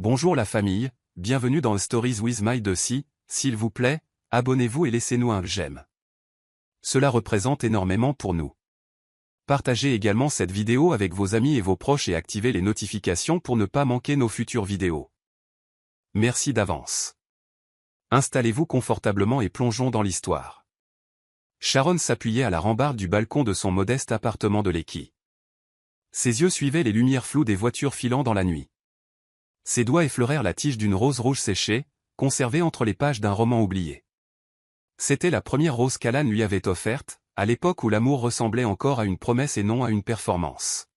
Bonjour la famille, bienvenue dans Stories with My Dossi, s'il vous plaît, abonnez-vous et laissez-nous un j'aime. Cela représente énormément pour nous. Partagez également cette vidéo avec vos amis et vos proches et activez les notifications pour ne pas manquer nos futures vidéos. Merci d'avance. Installez-vous confortablement et plongeons dans l'histoire. Sharon s'appuyait à la rambarde du balcon de son modeste appartement de Lekki. Ses yeux suivaient les lumières floues des voitures filant dans la nuit. Ses doigts effleurèrent la tige d'une rose rouge séchée, conservée entre les pages d'un roman oublié. C'était la première rose qu'Alan lui avait offerte, à l'époque où l'amour ressemblait encore à une promesse et non à une performance.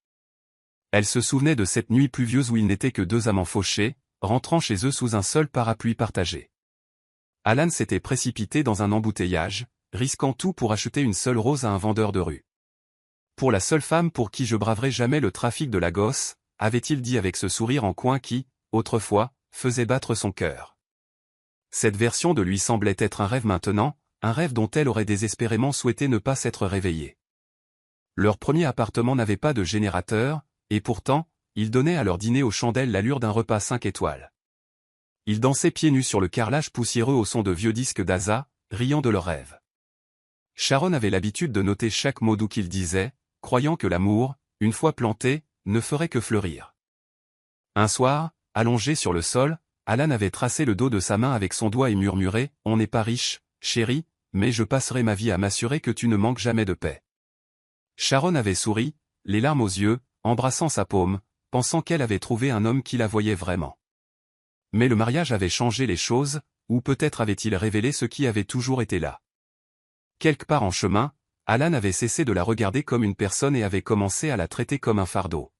Elle se souvenait de cette nuit pluvieuse où ils n'étaient que deux amants fauchés, rentrant chez eux sous un seul parapluie partagé. Alan s'était précipité dans un embouteillage, risquant tout pour acheter une seule rose à un vendeur de rue. Pour la seule femme pour qui je braverai jamais le trafic de la gosse, avait-il dit avec ce sourire en coin qui, autrefois, faisait battre son cœur. Cette version de lui semblait être un rêve maintenant, un rêve dont elle aurait désespérément souhaité ne pas s'être réveillée. Leur premier appartement n'avait pas de générateur, et pourtant, ils donnaient à leur dîner aux chandelles l'allure d'un repas 5 étoiles. Ils dansaient pieds nus sur le carrelage poussiéreux au son de vieux disques d'Asa, riant de leurs rêves. Sharon avait l'habitude de noter chaque mot doux qu'il disait, croyant que l'amour, une fois planté, ne ferait que fleurir. Un soir, allongé sur le sol, Alan avait tracé le dos de sa main avec son doigt et murmuré « On n'est pas riche, chérie, mais je passerai ma vie à m'assurer que tu ne manques jamais de paix. » Sharon avait souri, les larmes aux yeux, embrassant sa paume, pensant qu'elle avait trouvé un homme qui la voyait vraiment. Mais le mariage avait changé les choses, ou peut-être avait-il révélé ce qui avait toujours été là. Quelque part en chemin, Alan avait cessé de la regarder comme une personne et avait commencé à la traiter comme un fardeau.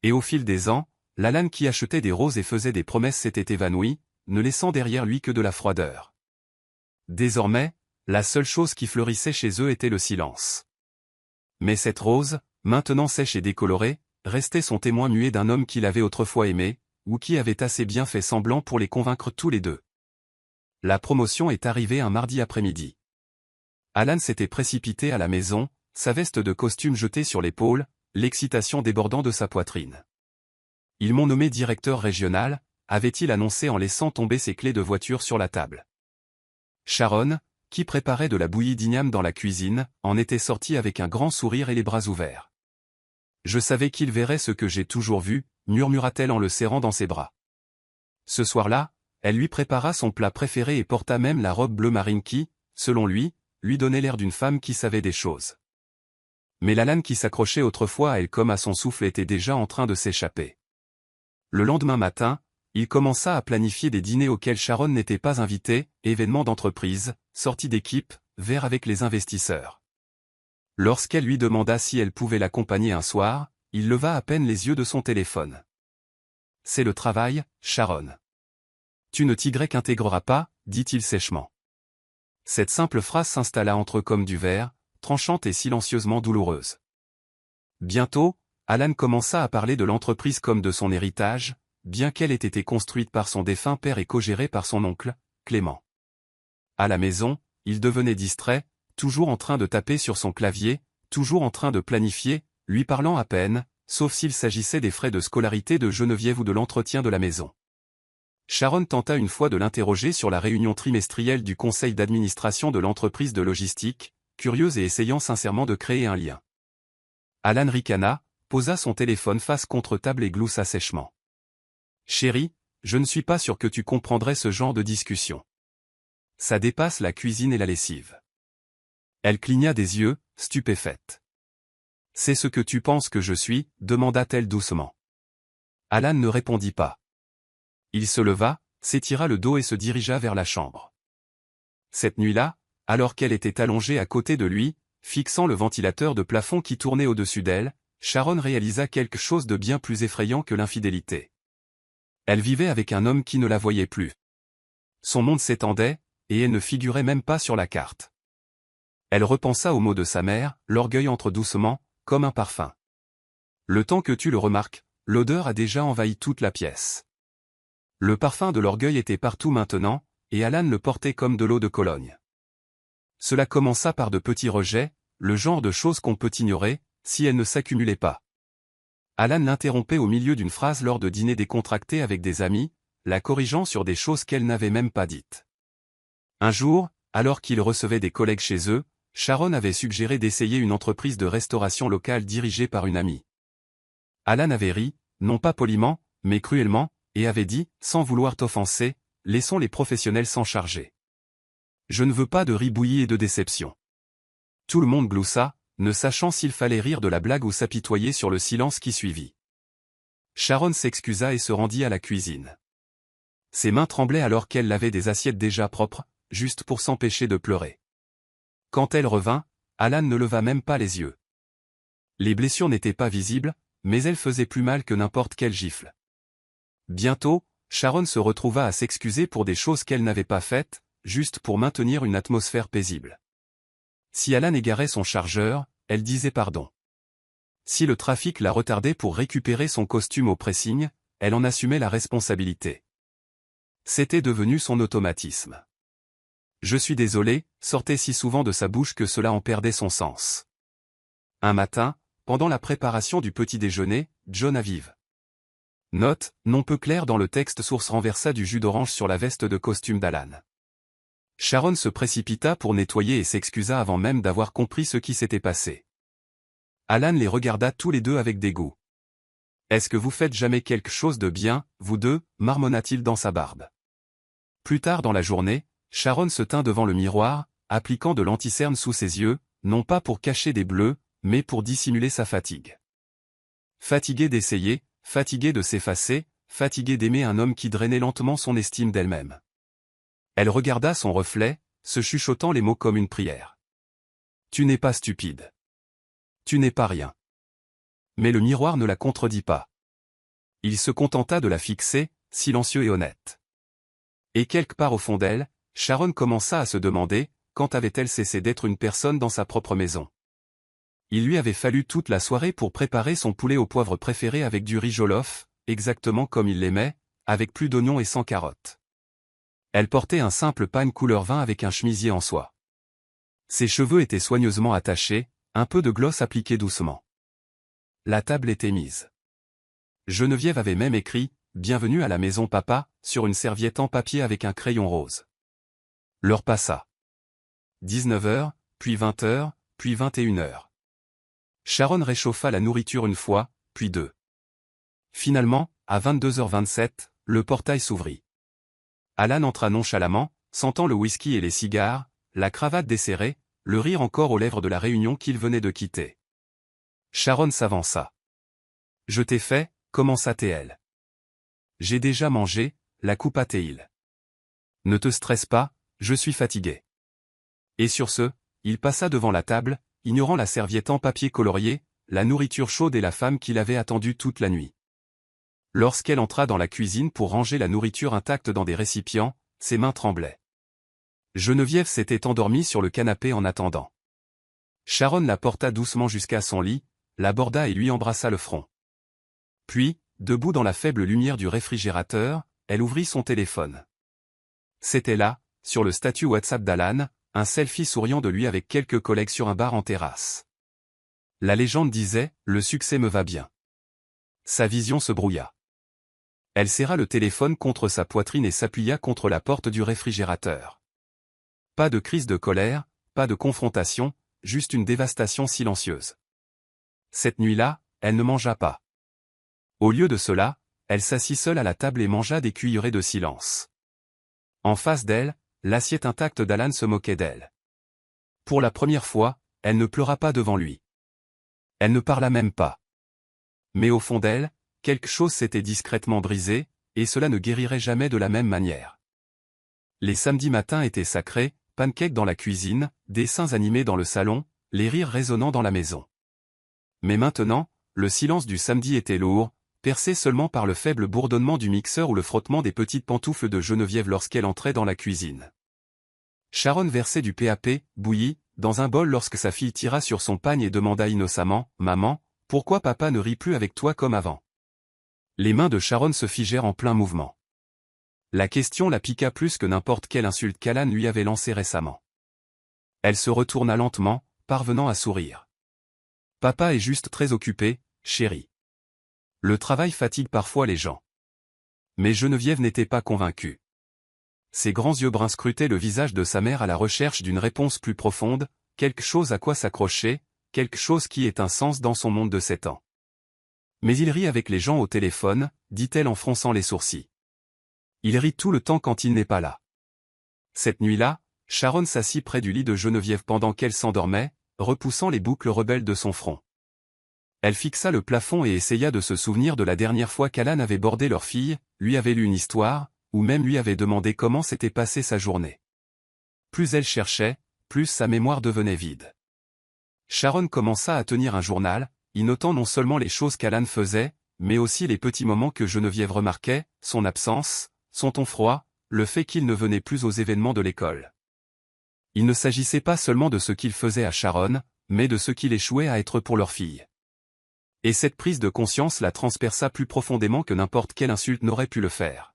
Et au fil des ans, l'Alan qui achetait des roses et faisait des promesses s'était évanoui, ne laissant derrière lui que de la froideur. Désormais, la seule chose qui fleurissait chez eux était le silence. Mais cette rose, maintenant sèche et décolorée, restait son témoin muet d'un homme qu'il avait autrefois aimé, ou qui avait assez bien fait semblant pour les convaincre tous les deux. La promotion est arrivée un mardi après-midi. Alan s'était précipité à la maison, sa veste de costume jetée sur l'épaule, l'excitation débordant de sa poitrine. Ils m'ont nommé directeur régional, avait-il annoncé en laissant tomber ses clés de voiture sur la table. Sharon, qui préparait de la bouillie d'igname dans la cuisine, en était sortie avec un grand sourire et les bras ouverts. « Je savais qu'il verrait ce que j'ai toujours vu », murmura-t-elle en le serrant dans ses bras. Ce soir-là, elle lui prépara son plat préféré et porta même la robe bleu marine qui, selon lui donnait l'air d'une femme qui savait des choses. Mais l'Alan qui s'accrochait autrefois à elle comme à son souffle était déjà en train de s'échapper. Le lendemain matin, il commença à planifier des dîners auxquels Sharon n'était pas invitée, événements d'entreprise, sorties d'équipe, verres avec les investisseurs. Lorsqu'elle lui demanda si elle pouvait l'accompagner un soir, il leva à peine les yeux de son téléphone. « C'est le travail, Sharon. Tu ne t'intégreras pas, dit-il sèchement. Cette simple phrase s'installa entre eux comme du verre, tranchante et silencieusement douloureuse. Bientôt, Alan commença à parler de l'entreprise comme de son héritage, bien qu'elle ait été construite par son défunt père et co-gérée par son oncle, Clément. À la maison, il devenait distrait, toujours en train de taper sur son clavier, toujours en train de planifier, lui parlant à peine, sauf s'il s'agissait des frais de scolarité de Geneviève ou de l'entretien de la maison. Sharon tenta une fois de l'interroger sur la réunion trimestrielle du conseil d'administration de l'entreprise de logistique, curieuse et essayant sincèrement de créer un lien. Alan ricana, posa son téléphone face contre table et gloussa sèchement. « Chérie, je ne suis pas sûr que tu comprendrais ce genre de discussion. Ça dépasse la cuisine et la lessive. » Elle cligna des yeux, stupéfaite. « C'est ce que tu penses que je suis ?» demanda-t-elle doucement. Alan ne répondit pas. Il se leva, s'étira le dos et se dirigea vers la chambre. Cette nuit-là, alors qu'elle était allongée à côté de lui, fixant le ventilateur de plafond qui tournait au-dessus d'elle, Sharon réalisa quelque chose de bien plus effrayant que l'infidélité. Elle vivait avec un homme qui ne la voyait plus. Son monde s'étendait, et elle ne figurait même pas sur la carte. Elle repensa aux mots de sa mère, l'orgueil entre doucement, comme un parfum. Le temps que tu le remarques, l'odeur a déjà envahi toute la pièce. Le parfum de l'orgueil était partout maintenant, et Alan le portait comme de l'eau de Cologne. Cela commença par de petits rejets, le genre de choses qu'on peut ignorer, si elles ne s'accumulaient pas. Alan l'interrompait au milieu d'une phrase lors de dîners décontractés avec des amis, la corrigeant sur des choses qu'elle n'avait même pas dites. Un jour, alors qu'il recevait des collègues chez eux, Sharon avait suggéré d'essayer une entreprise de restauration locale dirigée par une amie. Alan avait ri, non pas poliment, mais cruellement, et avait dit, sans vouloir t'offenser, laissons les professionnels s'en charger. Je ne veux pas de ribouillis et de déception. Tout le monde gloussa, ne sachant s'il fallait rire de la blague ou s'apitoyer sur le silence qui suivit. Sharon s'excusa et se rendit à la cuisine. Ses mains tremblaient alors qu'elle lavait des assiettes déjà propres, juste pour s'empêcher de pleurer. Quand elle revint, Alan ne leva même pas les yeux. Les blessures n'étaient pas visibles, mais elles faisaient plus mal que n'importe quelle gifle. Bientôt, Sharon se retrouva à s'excuser pour des choses qu'elle n'avait pas faites, juste pour maintenir une atmosphère paisible. Si Alan égarait son chargeur, elle disait pardon. Si le trafic la retardait pour récupérer son costume au pressing, elle en assumait la responsabilité. C'était devenu son automatisme. Je suis désolé, sortait si souvent de sa bouche que cela en perdait son sens. Un matin, pendant la préparation du petit déjeuner, John avive. Note, non peu claire dans le texte source renversa du jus d'orange sur la veste de costume d'Alan. Sharon se précipita pour nettoyer et s'excusa avant même d'avoir compris ce qui s'était passé. Alan les regarda tous les deux avec dégoût. « Est-ce que vous faites jamais quelque chose de bien, vous deux » marmonna-t-il dans sa barbe. Plus tard dans la journée, Sharon se tint devant le miroir, appliquant de l'anti-cerne sous ses yeux, non pas pour cacher des bleus, mais pour dissimuler sa fatigue. Fatiguée d'essayer, fatiguée de s'effacer, fatiguée d'aimer un homme qui drainait lentement son estime d'elle-même. Elle regarda son reflet, se chuchotant les mots comme une prière. « Tu n'es pas stupide. Tu n'es pas rien. » Mais le miroir ne la contredit pas. Il se contenta de la fixer, silencieux et honnête. Et quelque part au fond d'elle, Sharon commença à se demander, quand avait-elle cessé d'être une personne dans sa propre maison. Il lui avait fallu toute la soirée pour préparer son poulet au poivre préféré avec du riz jollof, exactement comme il l'aimait, avec plus d'oignons et sans carottes. Elle portait un simple pagne couleur vin avec un chemisier en soie. Ses cheveux étaient soigneusement attachés, un peu de gloss appliqué doucement. La table était mise. Geneviève avait même écrit « Bienvenue à la maison papa » sur une serviette en papier avec un crayon rose. L'heure passa. 19h, puis 20h, puis 21h. Sharon réchauffa la nourriture une fois, puis deux. Finalement, à 22h27, le portail s'ouvrit. Alan entra nonchalamment, sentant le whisky et les cigares, la cravate desserrée, le rire encore aux lèvres de la réunion qu'il venait de quitter. Sharon s'avança. « Je t'ai fait » commença-t-elle. « J'ai déjà mangé » la coupa-t-il. « Ne te stresse pas, je suis fatigué. » Et sur ce, il passa devant la table, ignorant la serviette en papier colorié, la nourriture chaude et la femme qui l'avait attendu toute la nuit. Lorsqu'elle entra dans la cuisine pour ranger la nourriture intacte dans des récipients, ses mains tremblaient. Geneviève s'était endormie sur le canapé en attendant. Sharon la porta doucement jusqu'à son lit, l'aborda et lui embrassa le front. Puis, debout dans la faible lumière du réfrigérateur, elle ouvrit son téléphone. C'était là, sur le statut WhatsApp d'Alan, un selfie souriant de lui avec quelques collègues sur un bar en terrasse. La légende disait « Le succès me va bien ». Sa vision se brouilla. Elle serra le téléphone contre sa poitrine et s'appuya contre la porte du réfrigérateur. Pas de crise de colère, pas de confrontation, juste une dévastation silencieuse. Cette nuit-là, elle ne mangea pas. Au lieu de cela, elle s'assit seule à la table et mangea des cuillerées de silence. En face d'elle, l'assiette intacte d'Alan se moquait d'elle. Pour la première fois, elle ne pleura pas devant lui. Elle ne parla même pas. Mais au fond d'elle, quelque chose s'était discrètement brisé, et cela ne guérirait jamais de la même manière. Les samedis matins étaient sacrés, pancakes dans la cuisine, dessins animés dans le salon, les rires résonnant dans la maison. Mais maintenant, le silence du samedi était lourd, percé seulement par le faible bourdonnement du mixeur ou le frottement des petites pantoufles de Geneviève lorsqu'elle entrait dans la cuisine. Sharon versait du PAP, bouilli, dans un bol lorsque sa fille tira sur son pagne et demanda innocemment « Maman, pourquoi papa ne rit plus avec toi comme avant ?» Les mains de Sharon se figèrent en plein mouvement. La question la piqua plus que n'importe quelle insulte qu'Alan lui avait lancée récemment. Elle se retourna lentement, parvenant à sourire. « Papa est juste très occupé, chérie. » Le travail fatigue parfois les gens. Mais Geneviève n'était pas convaincue. Ses grands yeux bruns scrutaient le visage de sa mère à la recherche d'une réponse plus profonde, quelque chose à quoi s'accrocher, quelque chose qui ait un sens dans son monde de 7 ans. Mais il rit avec les gens au téléphone, dit-elle en fronçant les sourcils. Il rit tout le temps quand il n'est pas là. Cette nuit-là, Sharon s'assit près du lit de Geneviève pendant qu'elle s'endormait, repoussant les boucles rebelles de son front. Elle fixa le plafond et essaya de se souvenir de la dernière fois qu'Alan avait bordé leur fille, lui avait lu une histoire, ou même lui avait demandé comment s'était passée sa journée. Plus elle cherchait, plus sa mémoire devenait vide. Sharon commença à tenir un journal, y notant non seulement les choses qu'Alan faisait, mais aussi les petits moments que Geneviève remarquait, son absence, son ton froid, le fait qu'il ne venait plus aux événements de l'école. Il ne s'agissait pas seulement de ce qu'il faisait à Sharon, mais de ce qu'il échouait à être pour leur fille. Et cette prise de conscience la transperça plus profondément que n'importe quelle insulte n'aurait pu le faire.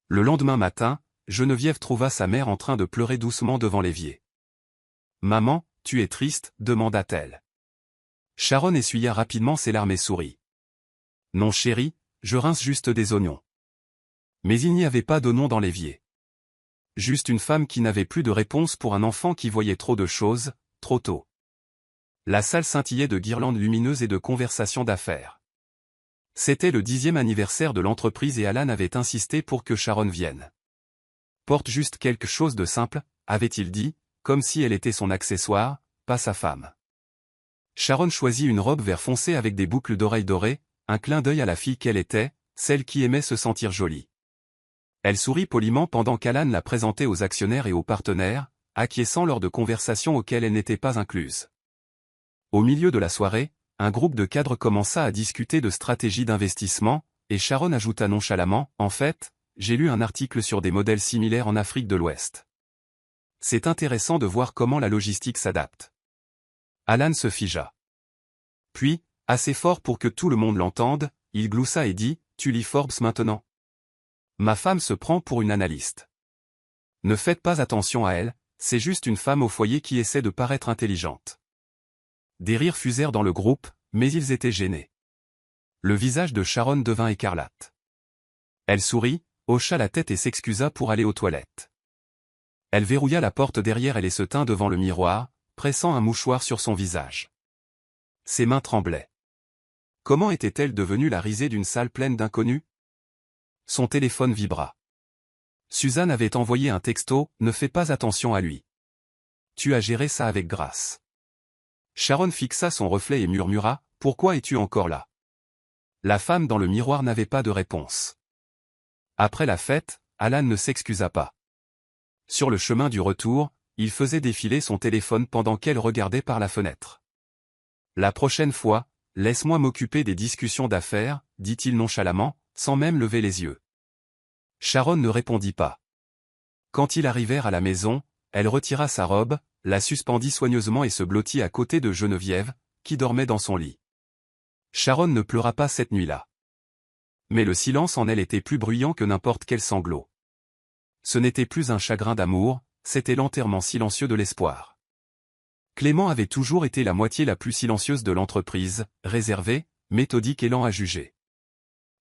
Le lendemain matin, Geneviève trouva sa mère en train de pleurer doucement devant l'évier. « Maman, tu es triste ?» demanda-t-elle. Sharon essuya rapidement ses larmes et sourit. « Non chérie, je rince juste des oignons. » Mais il n'y avait pas d'oignons dans l'évier. Juste une femme qui n'avait plus de réponse pour un enfant qui voyait trop de choses, trop tôt. La salle scintillait de guirlandes lumineuses et de conversations d'affaires. C'était le 10e anniversaire de l'entreprise et Alan avait insisté pour que Sharon vienne. « Porte juste quelque chose de simple », avait-il dit, comme si elle était son accessoire, pas sa femme. Sharon choisit une robe vert foncé avec des boucles d'oreilles dorées, un clin d'œil à la fille qu'elle était, celle qui aimait se sentir jolie. Elle sourit poliment pendant qu'Alan la présentait aux actionnaires et aux partenaires, acquiesçant lors de conversations auxquelles elle n'était pas incluse. Au milieu de la soirée, un groupe de cadres commença à discuter de stratégie d'investissement, et Sharon ajouta nonchalamment, « En fait, j'ai lu un article sur des modèles similaires en Afrique de l'Ouest. C'est intéressant de voir comment la logistique s'adapte. » Alan se figea. Puis, assez fort pour que tout le monde l'entende, il gloussa et dit, « Tu lis Forbes maintenant ? Ma femme se prend pour une analyste. Ne faites pas attention à elle, c'est juste une femme au foyer qui essaie de paraître intelligente. » Des rires fusèrent dans le groupe, mais ils étaient gênés. Le visage de Sharon devint écarlate. Elle sourit, hocha la tête et s'excusa pour aller aux toilettes. Elle verrouilla la porte derrière elle et se tint devant le miroir, pressant un mouchoir sur son visage. Ses mains tremblaient. Comment était-elle devenue la risée d'une salle pleine d'inconnus? Son téléphone vibra. Suzanne avait envoyé un texto, « Ne fais pas attention à lui. Tu as géré ça avec grâce. » Sharon fixa son reflet et murmura, « Pourquoi es-tu encore là ?» La femme dans le miroir n'avait pas de réponse. Après la fête, Alan ne s'excusa pas. Sur le chemin du retour, il faisait défiler son téléphone pendant qu'elle regardait par la fenêtre. « La prochaine fois, laisse-moi m'occuper des discussions d'affaires, » dit-il nonchalamment, sans même lever les yeux. Sharon ne répondit pas. Quand ils arrivèrent à la maison, elle retira sa robe, la suspendit soigneusement et se blottit à côté de Geneviève, qui dormait dans son lit. Sharon ne pleura pas cette nuit-là. Mais le silence en elle était plus bruyant que n'importe quel sanglot. Ce n'était plus un chagrin d'amour, c'était l'enterrement silencieux de l'espoir. Clément avait toujours été la moitié la plus silencieuse de l'entreprise, réservé, méthodique et lent à juger.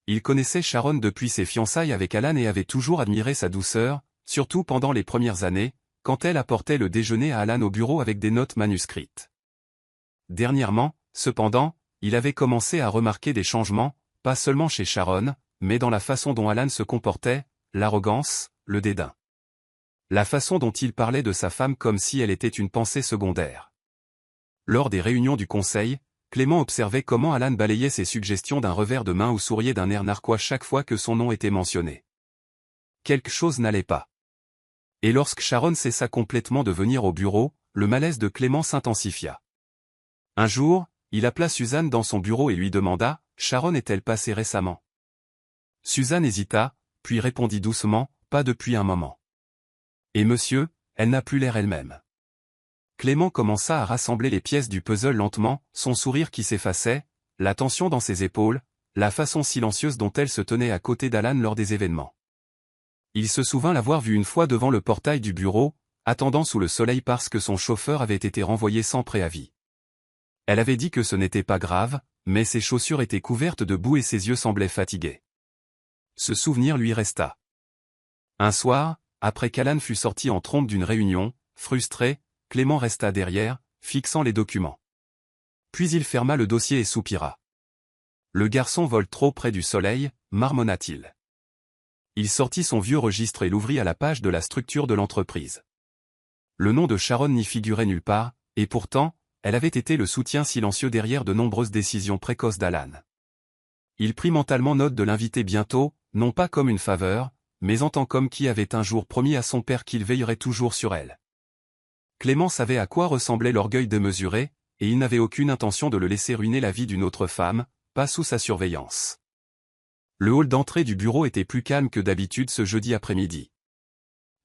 Il connaissait Sharon depuis ses fiançailles avec Alan et avait toujours admiré sa douceur, surtout pendant les premières années, quand elle apportait le déjeuner à Alan au bureau avec des notes manuscrites. Dernièrement, cependant, il avait commencé à remarquer des changements, pas seulement chez Sharon, mais dans la façon dont Alan se comportait, l'arrogance, le dédain. La façon dont il parlait de sa femme comme si elle était une pensée secondaire. Lors des réunions du conseil, Clément observait comment Alan balayait ses suggestions d'un revers de main ou souriait d'un air narquois chaque fois que son nom était mentionné. Quelque chose n'allait pas. Et lorsque Sharon cessa complètement de venir au bureau, le malaise de Clément s'intensifia. Un jour, il appela Suzanne dans son bureau et lui demanda, « Sharon est-elle passée récemment ?» Suzanne hésita, puis répondit doucement, « Pas depuis un moment. » Et monsieur, elle n'a plus l'air elle-même. Clément commença à rassembler les pièces du puzzle lentement, son sourire qui s'effaçait, la tension dans ses épaules, la façon silencieuse dont elle se tenait à côté d'Alan lors des événements. Il se souvint l'avoir vue une fois devant le portail du bureau, attendant sous le soleil parce que son chauffeur avait été renvoyé sans préavis. Elle avait dit que ce n'était pas grave, mais ses chaussures étaient couvertes de boue et ses yeux semblaient fatigués. Ce souvenir lui resta. Un soir, après qu'Alan fut sorti en trompe d'une réunion, frustré, Clément resta derrière, fixant les documents. Puis il ferma le dossier et soupira. Le garçon vole trop près du soleil, marmonna-t-il. Il sortit son vieux registre et l'ouvrit à la page de la structure de l'entreprise. Le nom de Sharon n'y figurait nulle part, et pourtant, elle avait été le soutien silencieux derrière de nombreuses décisions précoces d'Alan. Il prit mentalement note de l'inviter bientôt, non pas comme une faveur, mais en tant qu'homme qui avait un jour promis à son père qu'il veillerait toujours sur elle. Clément savait à quoi ressemblait l'orgueil démesuré, et il n'avait aucune intention de le laisser ruiner la vie d'une autre femme, pas sous sa surveillance. Le hall d'entrée du bureau était plus calme que d'habitude ce jeudi après-midi.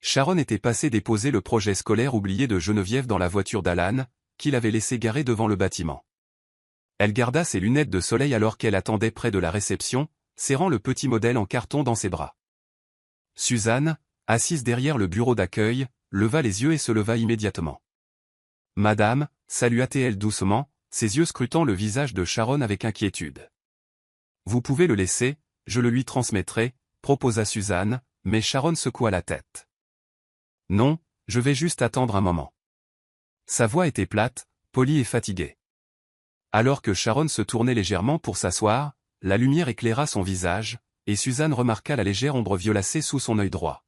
Sharon était passée déposer le projet scolaire oublié de Geneviève dans la voiture d'Alan, qu'il avait laissé garer devant le bâtiment. Elle garda ses lunettes de soleil alors qu'elle attendait près de la réception, serrant le petit modèle en carton dans ses bras. Suzanne, assise derrière le bureau d'accueil, leva les yeux et se leva immédiatement. « Madame » salua-t-elle doucement, ses yeux scrutant le visage de Sharon avec inquiétude. « Vous pouvez le laisser, je le lui transmettrai » proposa Suzanne, mais Sharon secoua la tête. « Non, je vais juste attendre un moment. » Sa voix était plate, polie et fatiguée. Alors que Sharon se tournait légèrement pour s'asseoir, la lumière éclaira son visage, et Suzanne remarqua la légère ombre violacée sous son œil droit.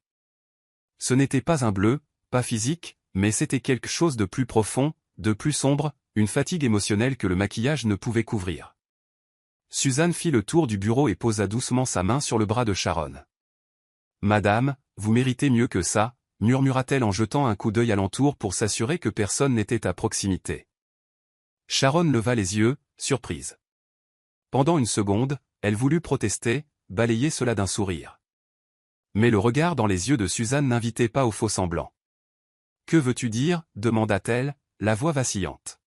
Ce n'était pas un bleu, pas physique, mais c'était quelque chose de plus profond, de plus sombre, une fatigue émotionnelle que le maquillage ne pouvait couvrir. Suzanne fit le tour du bureau et posa doucement sa main sur le bras de Sharon. « Madame, vous méritez mieux que ça » murmura-t-elle en jetant un coup d'œil alentour pour s'assurer que personne n'était à proximité. Sharon leva les yeux, surprise. Pendant une seconde, elle voulut protester, balayer cela d'un sourire. Mais le regard dans les yeux de Suzanne n'invitait pas au faux-semblant. « Que veux-tu dire » demanda-t-elle, la voix vacillante.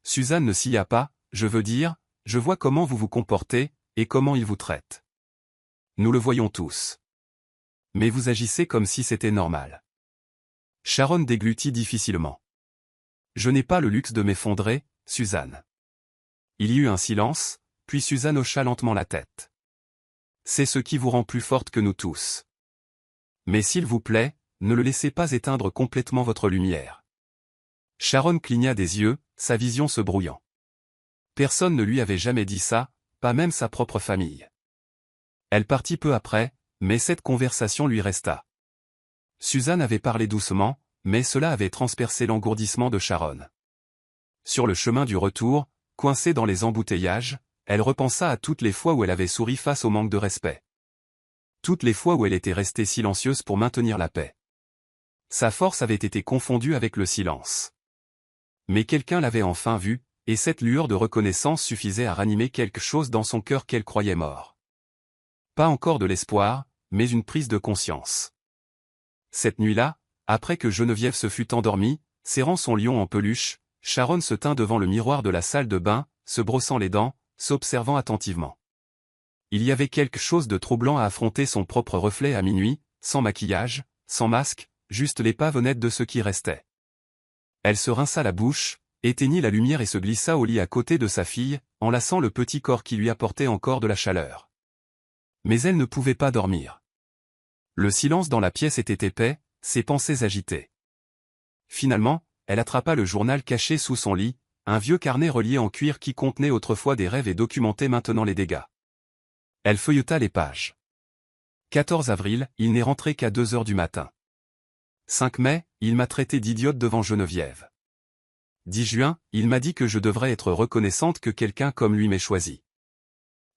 Suzanne ne sia pas, « Je veux dire, je vois comment vous vous comportez, et comment ils vous traitent. Nous le voyons tous. Mais vous agissez comme si c'était normal. » Sharon déglutit difficilement. « Je n'ai pas le luxe de m'effondrer, Suzanne. » Il y eut un silence, puis Suzanne hocha lentement la tête. « C'est ce qui vous rend plus forte que nous tous. Mais s'il vous plaît, ne le laissez pas éteindre complètement votre lumière. » Sharon cligna des yeux, sa vision se brouillant. Personne ne lui avait jamais dit ça, pas même sa propre famille. Elle partit peu après, mais cette conversation lui resta. Suzanne avait parlé doucement, mais cela avait transpercé l'engourdissement de Sharon. Sur le chemin du retour, coincée dans les embouteillages, elle repensa à toutes les fois où elle avait souri face au manque de respect. Toutes les fois où elle était restée silencieuse pour maintenir la paix. Sa force avait été confondue avec le silence. Mais quelqu'un l'avait enfin vue, et cette lueur de reconnaissance suffisait à ranimer quelque chose dans son cœur qu'elle croyait mort. Pas encore de l'espoir, mais une prise de conscience. Cette nuit-là, après que Geneviève se fut endormie, serrant son lion en peluche, Sharon se tint devant le miroir de la salle de bain, se brossant les dents, s'observant attentivement. Il y avait quelque chose de troublant à affronter son propre reflet à minuit, sans maquillage, sans masque, juste l'épave nette de ce qui restait. Elle se rinça la bouche, éteignit la lumière et se glissa au lit à côté de sa fille, enlaçant le petit corps qui lui apportait encore de la chaleur. Mais elle ne pouvait pas dormir. Le silence dans la pièce était épais, ses pensées agitées. Finalement, elle attrapa le journal caché sous son lit, un vieux carnet relié en cuir qui contenait autrefois des rêves et documentait maintenant les dégâts. Elle feuilleta les pages. 14 avril, il n'est rentré qu'à 2 heures du matin. 5 mai, il m'a traité d'idiote devant Geneviève. 10 juin, il m'a dit que je devrais être reconnaissante que quelqu'un comme lui m'ait choisi.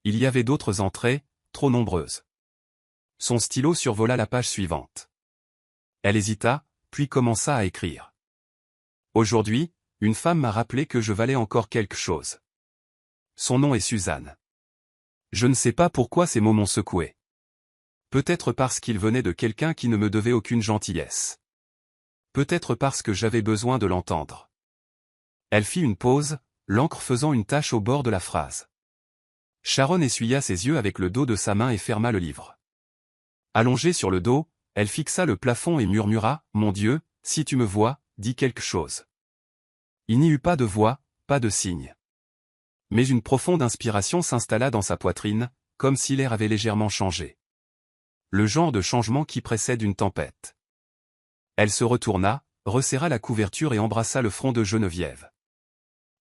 Il y avait d'autres entrées, trop nombreuses. Son stylo survola la page suivante. Elle hésita, puis commença à écrire. Aujourd'hui, une femme m'a rappelé que je valais encore quelque chose. Son nom est Suzanne. Je ne sais pas pourquoi ces mots m'ont secoué. Peut-être parce qu'ils venaient de quelqu'un qui ne me devait aucune gentillesse. Peut-être parce que j'avais besoin de l'entendre. Elle fit une pause, l'encre faisant une tache au bord de la phrase. Sharon essuya ses yeux avec le dos de sa main et ferma le livre. Allongée sur le dos, elle fixa le plafond et murmura « Mon Dieu, si tu me vois, dis quelque chose. » Il n'y eut pas de voix, pas de signe. Mais une profonde inspiration s'installa dans sa poitrine, comme si l'air avait légèrement changé. Le genre de changement qui précède une tempête. Elle se retourna, resserra la couverture et embrassa le front de Geneviève.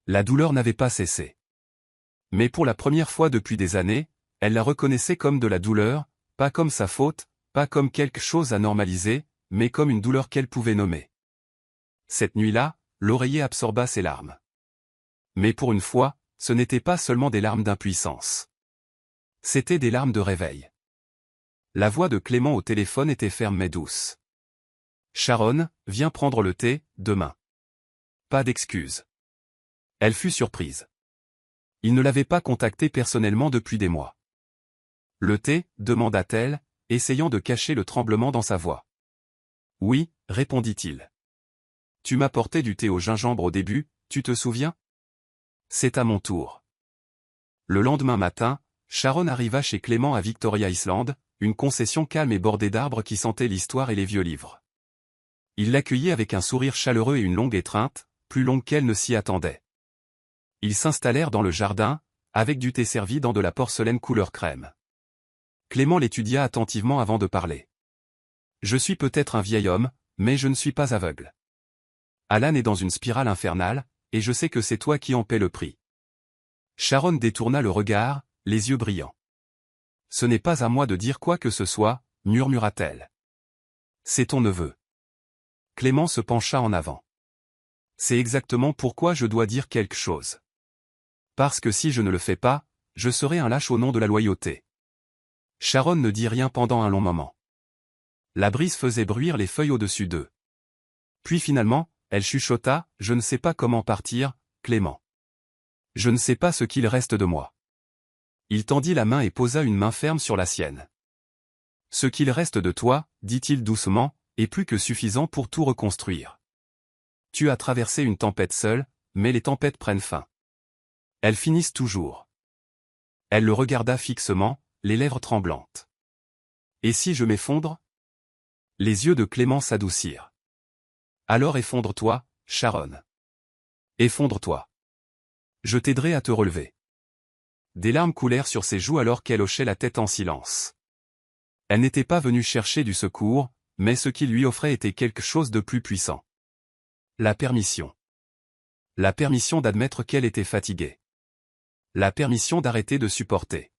La douleur n'avait pas cessé. Mais pour la première fois depuis des années, elle la reconnaissait comme de la douleur, pas comme sa faute, pas comme quelque chose à normaliser, mais comme une douleur qu'elle pouvait nommer. Cette nuit-là, l'oreiller absorba ses larmes. Mais pour une fois, ce n'étaient pas seulement des larmes d'impuissance. C'étaient des larmes de réveil. La voix de Clément au téléphone était ferme mais douce. « Sharon, viens prendre le thé, demain. » Pas d'excuse. Elle fut surprise. Il ne l'avait pas contactée personnellement depuis des mois. « Le thé » demanda-t-elle, essayant de cacher le tremblement dans sa voix. « Oui » répondit-il. « Tu m'as porté du thé au gingembre au début, tu te souviens ? C'est à mon tour. » Le lendemain matin, Sharon arriva chez Clément à Victoria Island, une concession calme et bordée d'arbres qui sentait l'histoire et les vieux livres. Il l'accueillit avec un sourire chaleureux et une longue étreinte, plus longue qu'elle ne s'y attendait. Ils s'installèrent dans le jardin, avec du thé servi dans de la porcelaine couleur crème. Clément l'étudia attentivement avant de parler. « Je suis peut-être un vieil homme, mais je ne suis pas aveugle. Alan est dans une spirale infernale, et je sais que c'est toi qui en paie le prix. » Sharon détourna le regard, les yeux brillants. « Ce n'est pas à moi de dire quoi que ce soit, » murmura-t-elle. « C'est ton neveu. » Clément se pencha en avant. « C'est exactement pourquoi je dois dire quelque chose. Parce que si je ne le fais pas, je serai un lâche au nom de la loyauté. » Sharon ne dit rien pendant un long moment. La brise faisait bruire les feuilles au-dessus d'eux. Puis finalement, elle chuchota, « Je ne sais pas comment partir, Clément. Je ne sais pas ce qu'il reste de moi. » Il tendit la main et posa une main ferme sur la sienne. « Ce qu'il reste de toi, dit-il doucement, est plus que suffisant pour tout reconstruire. Tu as traversé une tempête seule, mais les tempêtes prennent fin. Elles finissent toujours. » Elle le regarda fixement, les lèvres tremblantes. « Et si je m'effondre ?» Les yeux de Clément s'adoucirent. « Alors effondre-toi, Sharon. Effondre-toi. Je t'aiderai à te relever. » Des larmes coulèrent sur ses joues alors qu'elle hochait la tête en silence. Elle n'était pas venue chercher du secours, mais ce qu'il lui offrait était quelque chose de plus puissant. La permission. La permission d'admettre qu'elle était fatiguée. La permission d'arrêter de supporter.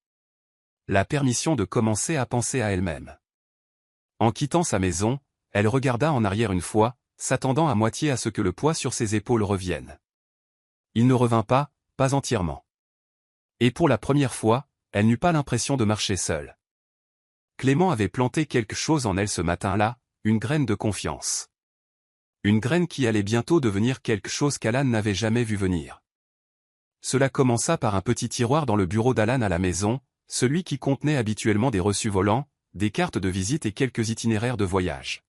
La permission de commencer à penser à elle-même. En quittant sa maison, elle regarda en arrière une fois, s'attendant à moitié à ce que le poids sur ses épaules revienne. Il ne revint pas entièrement. Et pour la première fois, elle n'eut pas l'impression de marcher seule. Clément avait planté quelque chose en elle ce matin-là, une graine de confiance. Une graine qui allait bientôt devenir quelque chose qu'Alan n'avait jamais vu venir. Cela commença par un petit tiroir dans le bureau d'Alan à la maison, celui qui contenait habituellement des reçus volants, des cartes de visite et quelques itinéraires de voyage.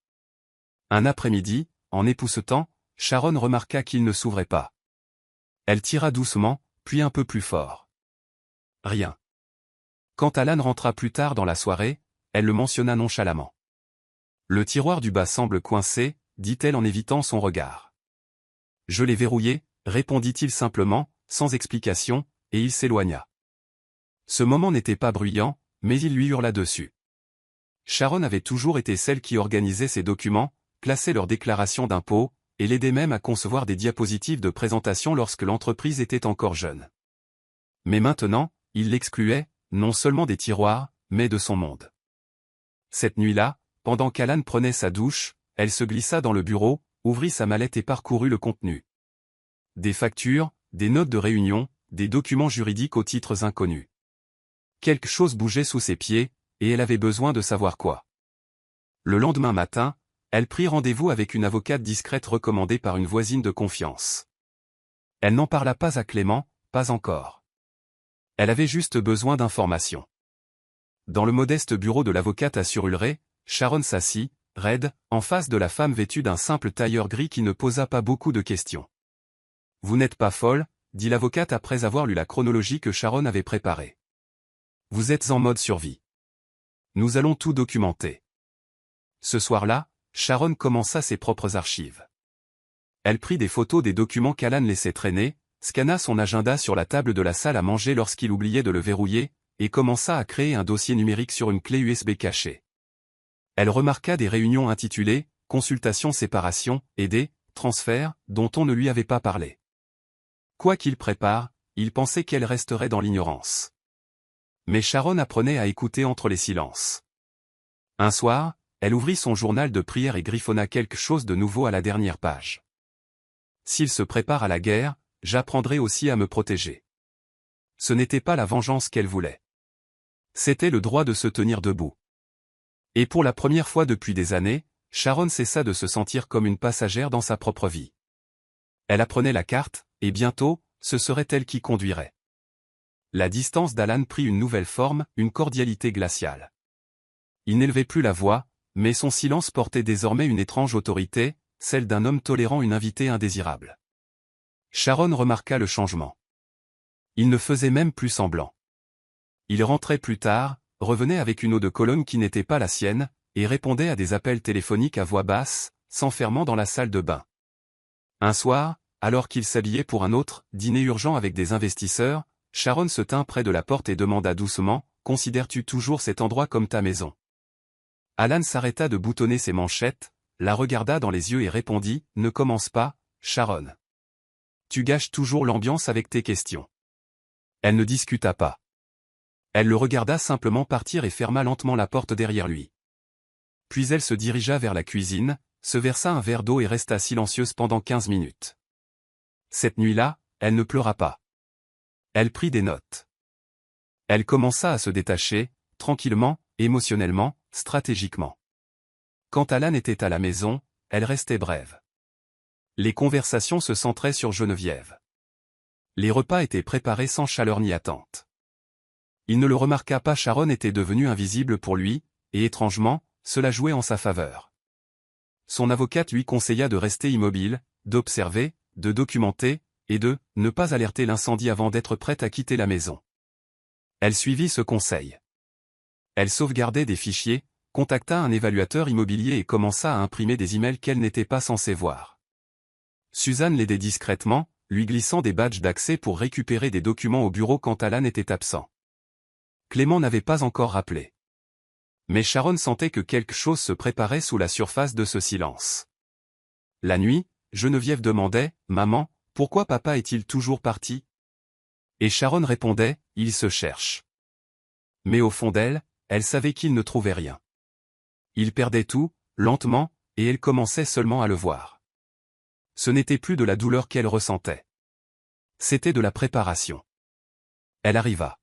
Un après-midi, en époussetant, Sharon remarqua qu'il ne s'ouvrait pas. Elle tira doucement, puis un peu plus fort. Rien. Quand Alan rentra plus tard dans la soirée, elle le mentionna nonchalamment. « Le tiroir du bas semble coincé, » dit-elle en évitant son regard. « Je l'ai verrouillé, » répondit-il simplement, sans explication, et il s'éloigna. Ce moment n'était pas bruyant, mais il lui hurla dessus. Sharon avait toujours été celle qui organisait ses documents, classait leurs déclarations d'impôts, et l'aidait même à concevoir des diapositives de présentation lorsque l'entreprise était encore jeune. Mais maintenant, il l'excluait, non seulement des tiroirs, mais de son monde. Cette nuit-là, pendant qu'Alan prenait sa douche, elle se glissa dans le bureau, ouvrit sa mallette et parcourut le contenu. Des factures, des notes de réunion, des documents juridiques aux titres inconnus. Quelque chose bougeait sous ses pieds, et elle avait besoin de savoir quoi. Le lendemain matin, elle prit rendez-vous avec une avocate discrète recommandée par une voisine de confiance. Elle n'en parla pas à Clément, pas encore. Elle avait juste besoin d'informations. Dans le modeste bureau de l'avocate à Surulrey, Sharon s'assit, raide, en face de la femme vêtue d'un simple tailleur gris qui ne posa pas beaucoup de questions. « Vous n'êtes pas folle » dit l'avocate après avoir lu la chronologie que Sharon avait préparée. « Vous êtes en mode survie. Nous allons tout documenter. » Ce soir-là, Sharon commença ses propres archives. Elle prit des photos des documents qu'Alan laissait traîner, scanna son agenda sur la table de la salle à manger lorsqu'il oubliait de le verrouiller, et commença à créer un dossier numérique sur une clé USB cachée. Elle remarqua des réunions intitulées « Consultation séparation » et des « Transferts » dont on ne lui avait pas parlé. Quoi qu'il prépare, il pensait qu'elle resterait dans l'ignorance. Mais Sharon apprenait à écouter entre les silences. Un soir, elle ouvrit son journal de prière et griffonna quelque chose de nouveau à la dernière page. « S'il se prépare à la guerre, j'apprendrai aussi à me protéger. » Ce n'était pas la vengeance qu'elle voulait. C'était le droit de se tenir debout. Et pour la première fois depuis des années, Sharon cessa de se sentir comme une passagère dans sa propre vie. Elle apprenait la carte, et bientôt, ce serait elle qui conduirait. La distance d'Alan prit une nouvelle forme, une cordialité glaciale. Il n'élevait plus la voix, mais son silence portait désormais une étrange autorité, celle d'un homme tolérant une invitée indésirable. Sharon remarqua le changement. Il ne faisait même plus semblant. Il rentrait plus tard, revenait avec une eau de Cologne qui n'était pas la sienne, et répondait à des appels téléphoniques à voix basse, s'enfermant dans la salle de bain. Un soir, alors qu'il s'habillait pour un autre dîner urgent avec des investisseurs, Sharon se tint près de la porte et demanda doucement « Considères-tu toujours cet endroit comme ta maison ?» Alan s'arrêta de boutonner ses manchettes, la regarda dans les yeux et répondit « Ne commence pas, Sharon. Tu gâches toujours l'ambiance avec tes questions. » Elle ne discuta pas. Elle le regarda simplement partir et ferma lentement la porte derrière lui. Puis elle se dirigea vers la cuisine, se versa un verre d'eau et resta silencieuse pendant 15 minutes. Cette nuit-là, elle ne pleura pas. Elle prit des notes. Elle commença à se détacher, tranquillement, émotionnellement, stratégiquement. Quand Alan était à la maison, elle restait brève. Les conversations se centraient sur Geneviève. Les repas étaient préparés sans chaleur ni attente. Il ne le remarqua pas, Sharon était devenue invisible pour lui, et étrangement, cela jouait en sa faveur. Son avocate lui conseilla de rester immobile, d'observer, de documenter, et de ne pas alerter l'incendie avant d'être prête à quitter la maison. Elle suivit ce conseil. Elle sauvegardait des fichiers, contacta un évaluateur immobilier et commença à imprimer des emails qu'elle n'était pas censée voir. Suzanne l'aidait discrètement, lui glissant des badges d'accès pour récupérer des documents au bureau quand Alan était absent. Clément n'avait pas encore rappelé. Mais Sharon sentait que quelque chose se préparait sous la surface de ce silence. La nuit, Geneviève demandait « Maman, pourquoi papa est-il toujours parti ?» Et Sharon répondait « Il se cherche. » Mais au fond d'elle, elle savait qu'il ne trouvait rien. Il perdait tout, lentement, et elle commençait seulement à le voir. Ce n'était plus de la douleur qu'elle ressentait. C'était de la préparation. Elle arriva.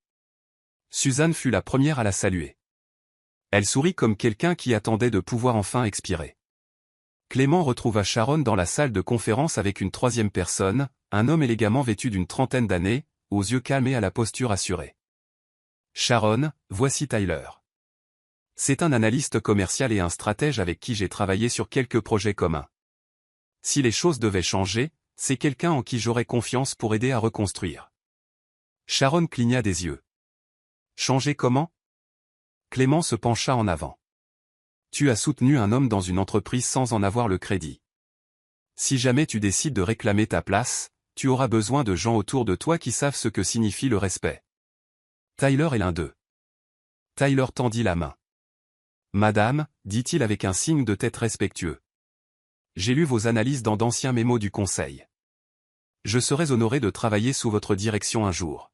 Suzanne fut la première à la saluer. Elle sourit comme quelqu'un qui attendait de pouvoir enfin expirer. Clément retrouva Sharon dans la salle de conférence avec une troisième personne, un homme élégamment vêtu d'une trentaine d'années, aux yeux calmes et à la posture assurée. Sharon, voici Tyler. C'est un analyste commercial et un stratège avec qui j'ai travaillé sur quelques projets communs. Si les choses devaient changer, c'est quelqu'un en qui j'aurais confiance pour aider à reconstruire. Sharon cligna des yeux. Changer comment ? Clément se pencha en avant. Tu as soutenu un homme dans une entreprise sans en avoir le crédit. Si jamais tu décides de réclamer ta place, tu auras besoin de gens autour de toi qui savent ce que signifie le respect. Tyler est l'un d'eux. Tyler tendit la main. Madame, dit-il avec un signe de tête respectueux. J'ai lu vos analyses dans d'anciens mémos du conseil. Je serais honoré de travailler sous votre direction un jour.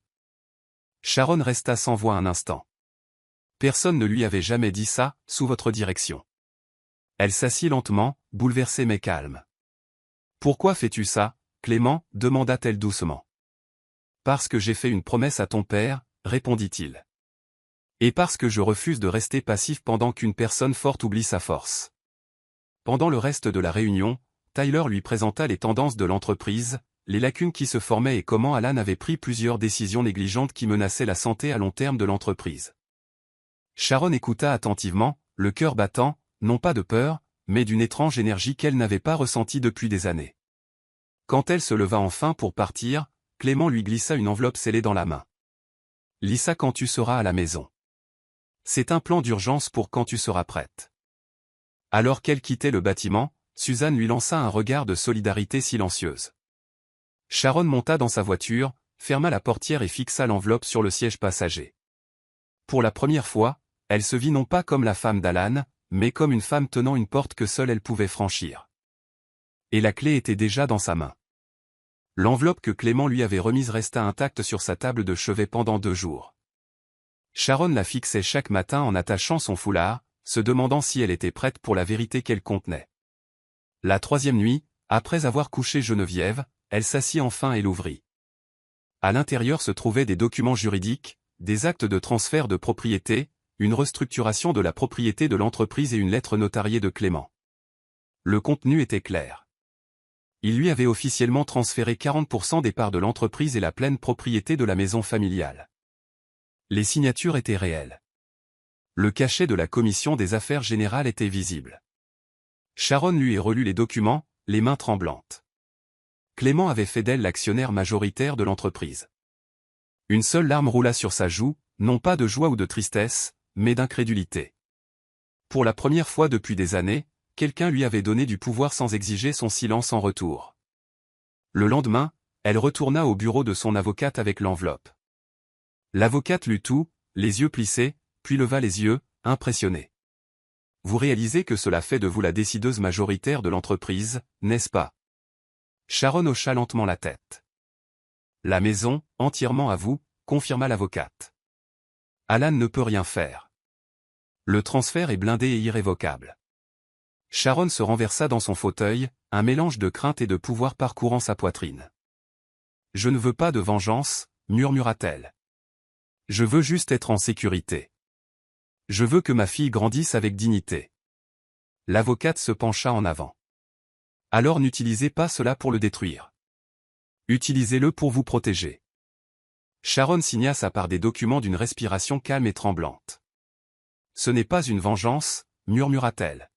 Sharon resta sans voix un instant. Personne ne lui avait jamais dit ça, sous votre direction. Elle s'assit lentement, bouleversée mais calme. Pourquoi fais-tu ça, Clément ? Demanda-t-elle doucement. Parce que j'ai fait une promesse à ton père, répondit-il. Et parce que je refuse de rester passif pendant qu'une personne forte oublie sa force. Pendant le reste de la réunion, Tyler lui présenta les tendances de l'entreprise, les lacunes qui se formaient et comment Alan avait pris plusieurs décisions négligentes qui menaçaient la santé à long terme de l'entreprise. Sharon écouta attentivement, le cœur battant, non pas de peur, mais d'une étrange énergie qu'elle n'avait pas ressentie depuis des années. Quand elle se leva enfin pour partir, Clément lui glissa une enveloppe scellée dans la main. Lis ça quand tu seras à la maison. C'est un plan d'urgence pour quand tu seras prête. Alors qu'elle quittait le bâtiment, Suzanne lui lança un regard de solidarité silencieuse. Sharon monta dans sa voiture, ferma la portière et fixa l'enveloppe sur le siège passager. Pour la première fois, elle se vit non pas comme la femme d'Alan, mais comme une femme tenant une porte que seule elle pouvait franchir. Et la clé était déjà dans sa main. L'enveloppe que Clément lui avait remise resta intacte sur sa table de chevet pendant 2 jours. Sharon la fixait chaque matin en attachant son foulard, se demandant si elle était prête pour la vérité qu'elle contenait. La 3e nuit, après avoir couché Geneviève, elle s'assit enfin et l'ouvrit. À l'intérieur se trouvaient des documents juridiques, des actes de transfert de propriété, une restructuration de la propriété de l'entreprise et une lettre notariée de Clément. Le contenu était clair. Il lui avait officiellement transféré 40% des parts de l'entreprise et la pleine propriété de la maison familiale. Les signatures étaient réelles. Le cachet de la commission des affaires générales était visible. Sharon lui relu les documents, les mains tremblantes. Clément avait fait d'elle l'actionnaire majoritaire de l'entreprise. Une seule larme roula sur sa joue, non pas de joie ou de tristesse, mais d'incrédulité. Pour la première fois depuis des années, quelqu'un lui avait donné du pouvoir sans exiger son silence en retour. Le lendemain, elle retourna au bureau de son avocate avec l'enveloppe. L'avocate lut tout, les yeux plissés, puis leva les yeux, impressionnée. Vous réalisez que cela fait de vous la décideuse majoritaire de l'entreprise, n'est-ce pas? Sharon hocha lentement la tête. La maison, entièrement à vous, confirma l'avocate. Alan ne peut rien faire. Le transfert est blindé et irrévocable. Sharon se renversa dans son fauteuil, un mélange de crainte et de pouvoir parcourant sa poitrine. Je ne veux pas de vengeance, murmura-t-elle. Je veux juste être en sécurité. Je veux que ma fille grandisse avec dignité. L'avocate se pencha en avant. Alors n'utilisez pas cela pour le détruire. Utilisez-le pour vous protéger. Sharon signa sa part des documents d'une respiration calme et tremblante. Ce n'est pas une vengeance, murmura-t-elle.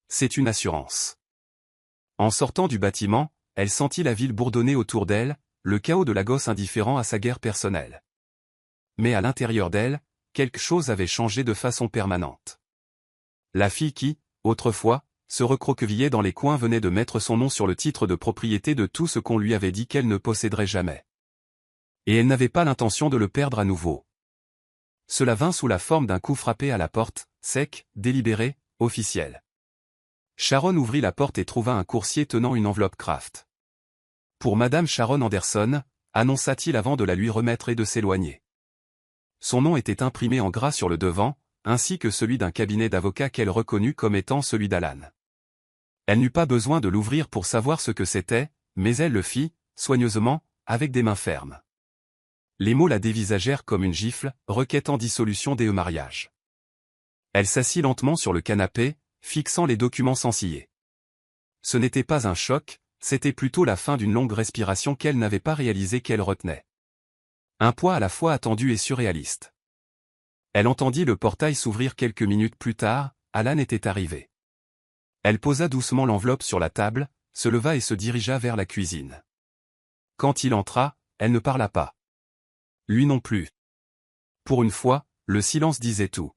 C'est une assurance. En sortant du bâtiment, elle sentit la ville bourdonner autour d'elle, le chaos de la gosse indifférent à sa guerre personnelle. Mais à l'intérieur d'elle, quelque chose avait changé de façon permanente. La fille qui, autrefois, se recroquevillait dans les coins venait de mettre son nom sur le titre de propriété de tout ce qu'on lui avait dit qu'elle ne posséderait jamais. Et elle n'avait pas l'intention de le perdre à nouveau. Cela vint sous la forme d'un coup frappé à la porte, sec, délibéré, officiel. Sharon ouvrit la porte et trouva un coursier tenant une enveloppe Kraft. Pour Madame Sharon Anderson, annonça-t-il avant de la lui remettre et de s'éloigner. Son nom était imprimé en gras sur le devant, ainsi que celui d'un cabinet d'avocats qu'elle reconnut comme étant celui d'Alan. Elle n'eut pas besoin de l'ouvrir pour savoir ce que c'était, mais elle le fit, soigneusement, avec des mains fermes. Les mots la dévisagèrent comme une gifle, requêtant dissolution des mariages. Elle s'assit lentement sur le canapé, fixant les documents sans ciller. Ce n'était pas un choc, c'était plutôt la fin d'une longue respiration qu'elle n'avait pas réalisé qu'elle retenait. Un poids à la fois attendu et surréaliste. Elle entendit le portail s'ouvrir quelques minutes plus tard, Alan était arrivé. Elle posa doucement l'enveloppe sur la table, se leva et se dirigea vers la cuisine. Quand il entra, elle ne parla pas. Lui non plus. Pour une fois, le silence disait tout.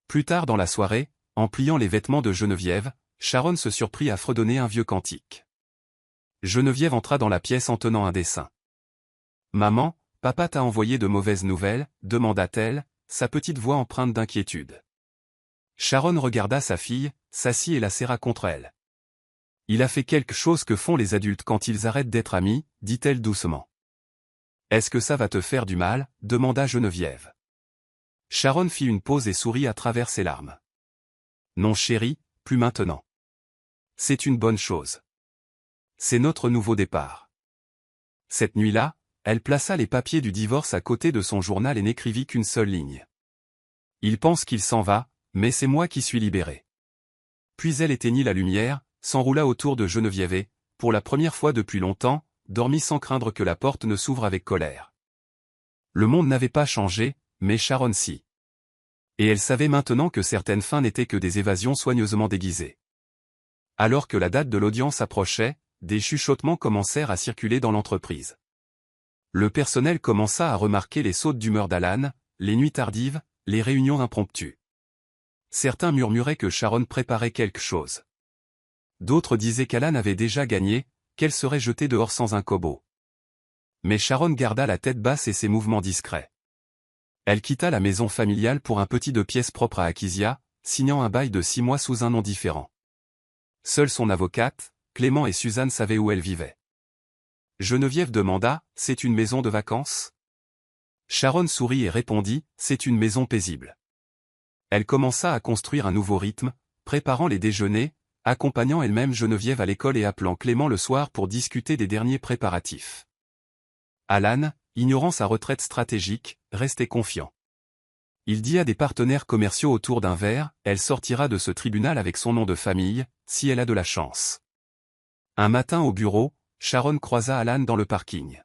Plus tard dans la soirée, en pliant les vêtements de Geneviève, Sharon se surprit à fredonner un vieux cantique. Geneviève entra dans la pièce en tenant un dessin. « Maman, papa t'a envoyé de mauvaises nouvelles ?» demanda-t-elle, sa petite voix empreinte d'inquiétude. Sharon regarda sa fille, s'assit et la serra contre elle. « Il a fait quelque chose que font les adultes quand ils arrêtent d'être amis, » dit-elle doucement. « Est-ce que ça va te faire du mal ?» demanda Geneviève. Sharon fit une pause et sourit à travers ses larmes. « Non chérie, plus maintenant. C'est une bonne chose. C'est notre nouveau départ. » Cette nuit-là, elle plaça les papiers du divorce à côté de son journal et n'écrivit qu'une seule ligne. « Il pense qu'il s'en va, mais c'est moi qui suis libérée. » Puis elle éteignit la lumière, s'enroula autour de Geneviève et, pour la première fois depuis longtemps, dormit sans craindre que la porte ne s'ouvre avec colère. Le monde n'avait pas changé, mais Sharon si. Et elle savait maintenant que certaines fins n'étaient que des évasions soigneusement déguisées. Alors que la date de l'audience approchait, des chuchotements commencèrent à circuler dans l'entreprise. Le personnel commença à remarquer les sautes d'humeur d'Alan, les nuits tardives, les réunions impromptues. Certains murmuraient que Sharon préparait quelque chose. D'autres disaient qu'Alan avait déjà gagné, qu'elle serait jetée dehors sans un kobo. Mais Sharon garda la tête basse et ses mouvements discrets. Elle quitta la maison familiale pour un petit 2 pièces propre à Akisia, signant un bail de 6 mois sous un nom différent. Seule son avocate, Clément et Suzanne savaient où elle vivait. Geneviève demanda, « C'est une maison de vacances ?» Sharon sourit et répondit, « C'est une maison paisible. » Elle commença à construire un nouveau rythme, préparant les déjeuners, accompagnant elle-même Geneviève à l'école et appelant Clément le soir pour discuter des derniers préparatifs. Alan, ignorant sa retraite stratégique, restait confiant. Il dit à des partenaires commerciaux autour d'un verre, elle sortira de ce tribunal avec son nom de famille, si elle a de la chance. Un matin au bureau, Sharon croisa Alan dans le parking.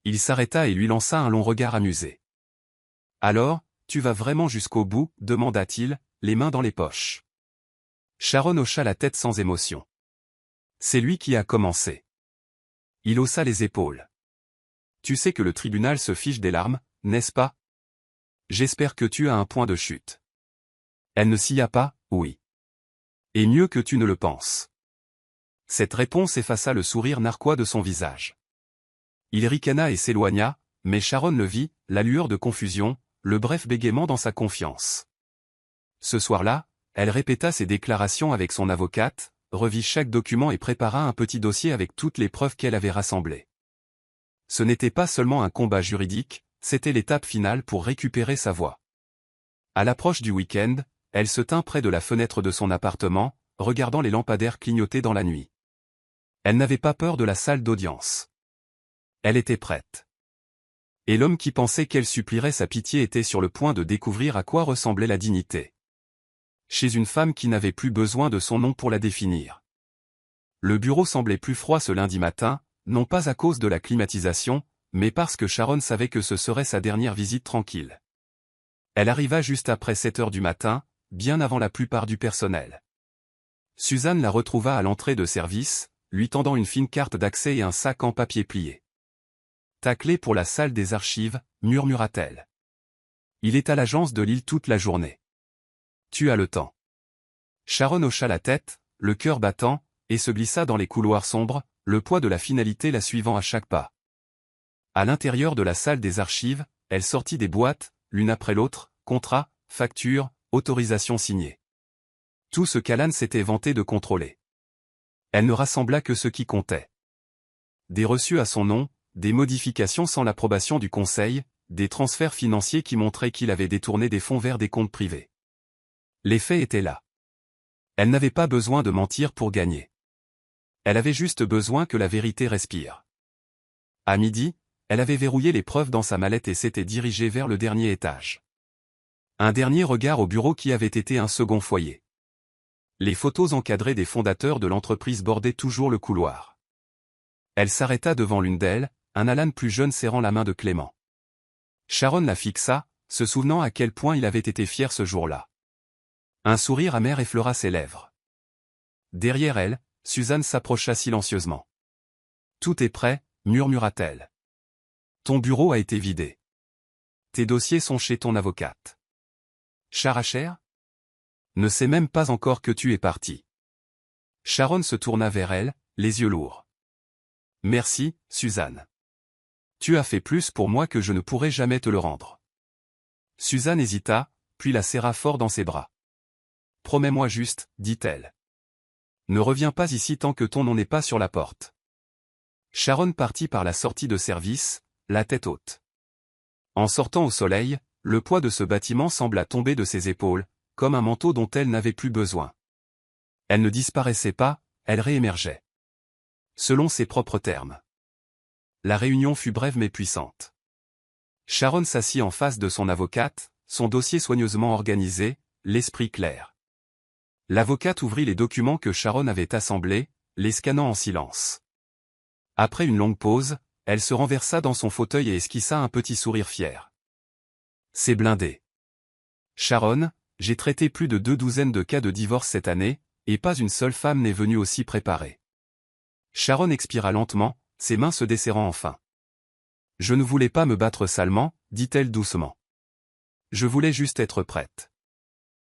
Il s'arrêta et lui lança un long regard amusé. « Alors, tu vas vraiment jusqu'au bout ?» demanda-t-il, les mains dans les poches. Sharon hocha la tête sans émotion. C'est lui qui a commencé. Il haussa les épaules. Tu sais que le tribunal se fiche des larmes, n'est-ce pas? J'espère que tu as un point de chute. Elle ne s'y a pas, oui. Et mieux que tu ne le penses. Cette réponse effaça le sourire narquois de son visage. Il ricana et s'éloigna, mais Sharon le vit, la lueur de confusion, le bref bégaiement dans sa confiance. Ce soir-là, elle répéta ses déclarations avec son avocate, revit chaque document et prépara un petit dossier avec toutes les preuves qu'elle avait rassemblées. Ce n'était pas seulement un combat juridique, c'était l'étape finale pour récupérer sa voix. À l'approche du week-end, elle se tint près de la fenêtre de son appartement, regardant les lampadaires clignoter dans la nuit. Elle n'avait pas peur de la salle d'audience. Elle était prête. Et l'homme qui pensait qu'elle supplierait sa pitié était sur le point de découvrir à quoi ressemblait la dignité. Chez une femme qui n'avait plus besoin de son nom pour la définir. Le bureau semblait plus froid ce lundi matin, non pas à cause de la climatisation, mais parce que Sharon savait que ce serait sa dernière visite tranquille. Elle arriva juste après 7 heures du matin, bien avant la plupart du personnel. Suzanne la retrouva à l'entrée de service, lui tendant une fine carte d'accès et un sac en papier plié. « Ta clé pour la salle des archives » murmura-t-elle. « Il est à l'agence de Lille toute la journée. Tu as le temps. » Sharon hocha la tête, le cœur battant, et se glissa dans les couloirs sombres, le poids de la finalité la suivant à chaque pas. À l'intérieur de la salle des archives, elle sortit des boîtes, l'une après l'autre, contrats, factures, autorisations signées. Tout ce qu'Alan s'était vanté de contrôler. Elle ne rassembla que ce qui comptait. Des reçus à son nom, des modifications sans l'approbation du conseil, des transferts financiers qui montraient qu'il avait détourné des fonds vers des comptes privés. Les faits étaient là. Elle n'avait pas besoin de mentir pour gagner. Elle avait juste besoin que la vérité respire. À midi, elle avait verrouillé les preuves dans sa mallette et s'était dirigée vers le dernier étage. Un dernier regard au bureau qui avait été un second foyer. Les photos encadrées des fondateurs de l'entreprise bordaient toujours le couloir. Elle s'arrêta devant l'une d'elles, un Alan plus jeune serrant la main de Clément. Sharon la fixa, se souvenant à quel point il avait été fier ce jour-là. Un sourire amer effleura ses lèvres. Derrière elle, Suzanne s'approcha silencieusement. « Tout est prêt » murmura-t-elle. « Ton bureau a été vidé. Tes dossiers sont chez ton avocate. Characher ne sait même pas encore que tu es parti. » Sharon se tourna vers elle, les yeux lourds. « Merci, Suzanne. Tu as fait plus pour moi que je ne pourrai jamais te le rendre. » Suzanne hésita, puis la serra fort dans ses bras. « Promets-moi juste, dit-elle. Ne reviens pas ici tant que ton nom n'est pas sur la porte. » Sharon partit par la sortie de service, la tête haute. En sortant au soleil, le poids de ce bâtiment sembla tomber de ses épaules, comme un manteau dont elle n'avait plus besoin. Elle ne disparaissait pas, elle réémergeait. Selon ses propres termes. La réunion fut brève mais puissante. Sharon s'assit en face de son avocate, son dossier soigneusement organisé, l'esprit clair. L'avocate ouvrit les documents que Sharon avait assemblés, les scannant en silence. Après une longue pause, elle se renversa dans son fauteuil et esquissa un petit sourire fier. « C'est blindé. Sharon, j'ai traité plus de 2 douzaines de cas de divorce cette année, et pas une seule femme n'est venue aussi préparée. » Sharon expira lentement, ses mains se desserrant enfin. « Je ne voulais pas me battre salement, dit-elle doucement. Je voulais juste être prête. »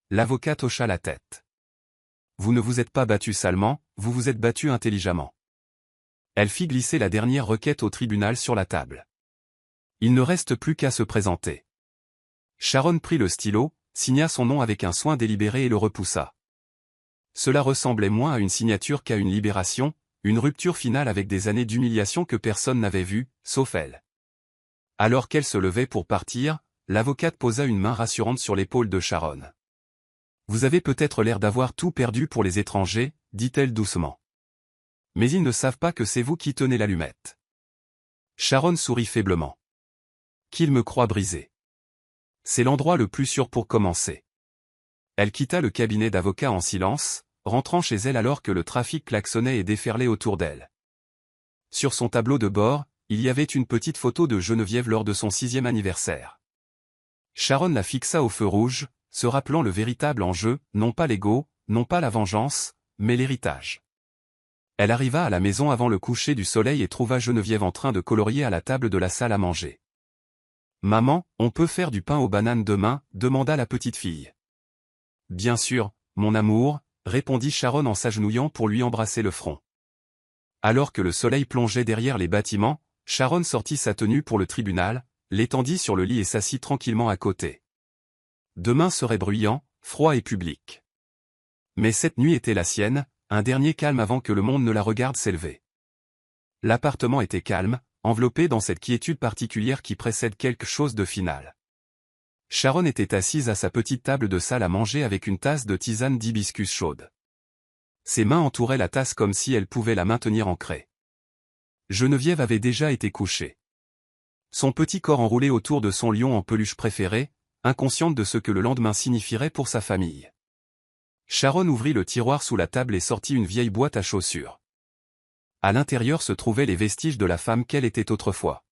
L'avocate hocha la tête. « Vous ne vous êtes pas battu salement, vous vous êtes battu intelligemment. Elle fit glisser la dernière requête au tribunal sur la table. Il ne reste plus qu'à se présenter. Sharon prit le stylo, signa son nom avec un soin délibéré et le repoussa. Cela ressemblait moins à une signature qu'à une libération, une rupture finale avec des années d'humiliation que personne n'avait vues, sauf elle. Alors qu'elle se levait pour partir, l'avocate posa une main rassurante sur l'épaule de Sharon. « Vous avez peut-être l'air d'avoir tout perdu pour les étrangers, dit-elle doucement. Mais ils ne savent pas que c'est vous qui tenez l'allumette. » Sharon sourit faiblement. « Qu'ils me croient brisé. C'est l'endroit le plus sûr pour commencer. » Elle quitta le cabinet d'avocat en silence, rentrant chez elle alors que le trafic klaxonnait et déferlait autour d'elle. Sur son tableau de bord, il y avait une petite photo de Geneviève lors de son 6e anniversaire. Sharon la fixa au feu rouge, se rappelant le véritable enjeu, non pas l'ego, non pas la vengeance, mais l'héritage. Elle arriva à la maison avant le coucher du soleil et trouva Geneviève en train de colorier à la table de la salle à manger. « Maman, on peut faire du pain aux bananes demain ?» demanda la petite fille. « Bien sûr, mon amour », répondit Sharon en s'agenouillant pour lui embrasser le front. Alors que le soleil plongeait derrière les bâtiments, Sharon sortit sa tenue pour le tribunal, l'étendit sur le lit et s'assit tranquillement à côté. Demain serait bruyant, froid et public. Mais cette nuit était la sienne, un dernier calme avant que le monde ne la regarde s'élever. L'appartement était calme, enveloppé dans cette quiétude particulière qui précède quelque chose de final. Sharon était assise à sa petite table de salle à manger avec une tasse de tisane d'hibiscus chaude. Ses mains entouraient la tasse comme si elle pouvait la maintenir ancrée. Geneviève avait déjà été couchée. Son petit corps enroulé autour de son lion en peluche préféré, inconsciente de ce que le lendemain signifierait pour sa famille. Sharon ouvrit le tiroir sous la table et sortit une vieille boîte à chaussures. À l'intérieur se trouvaient les vestiges de la femme qu'elle était autrefois.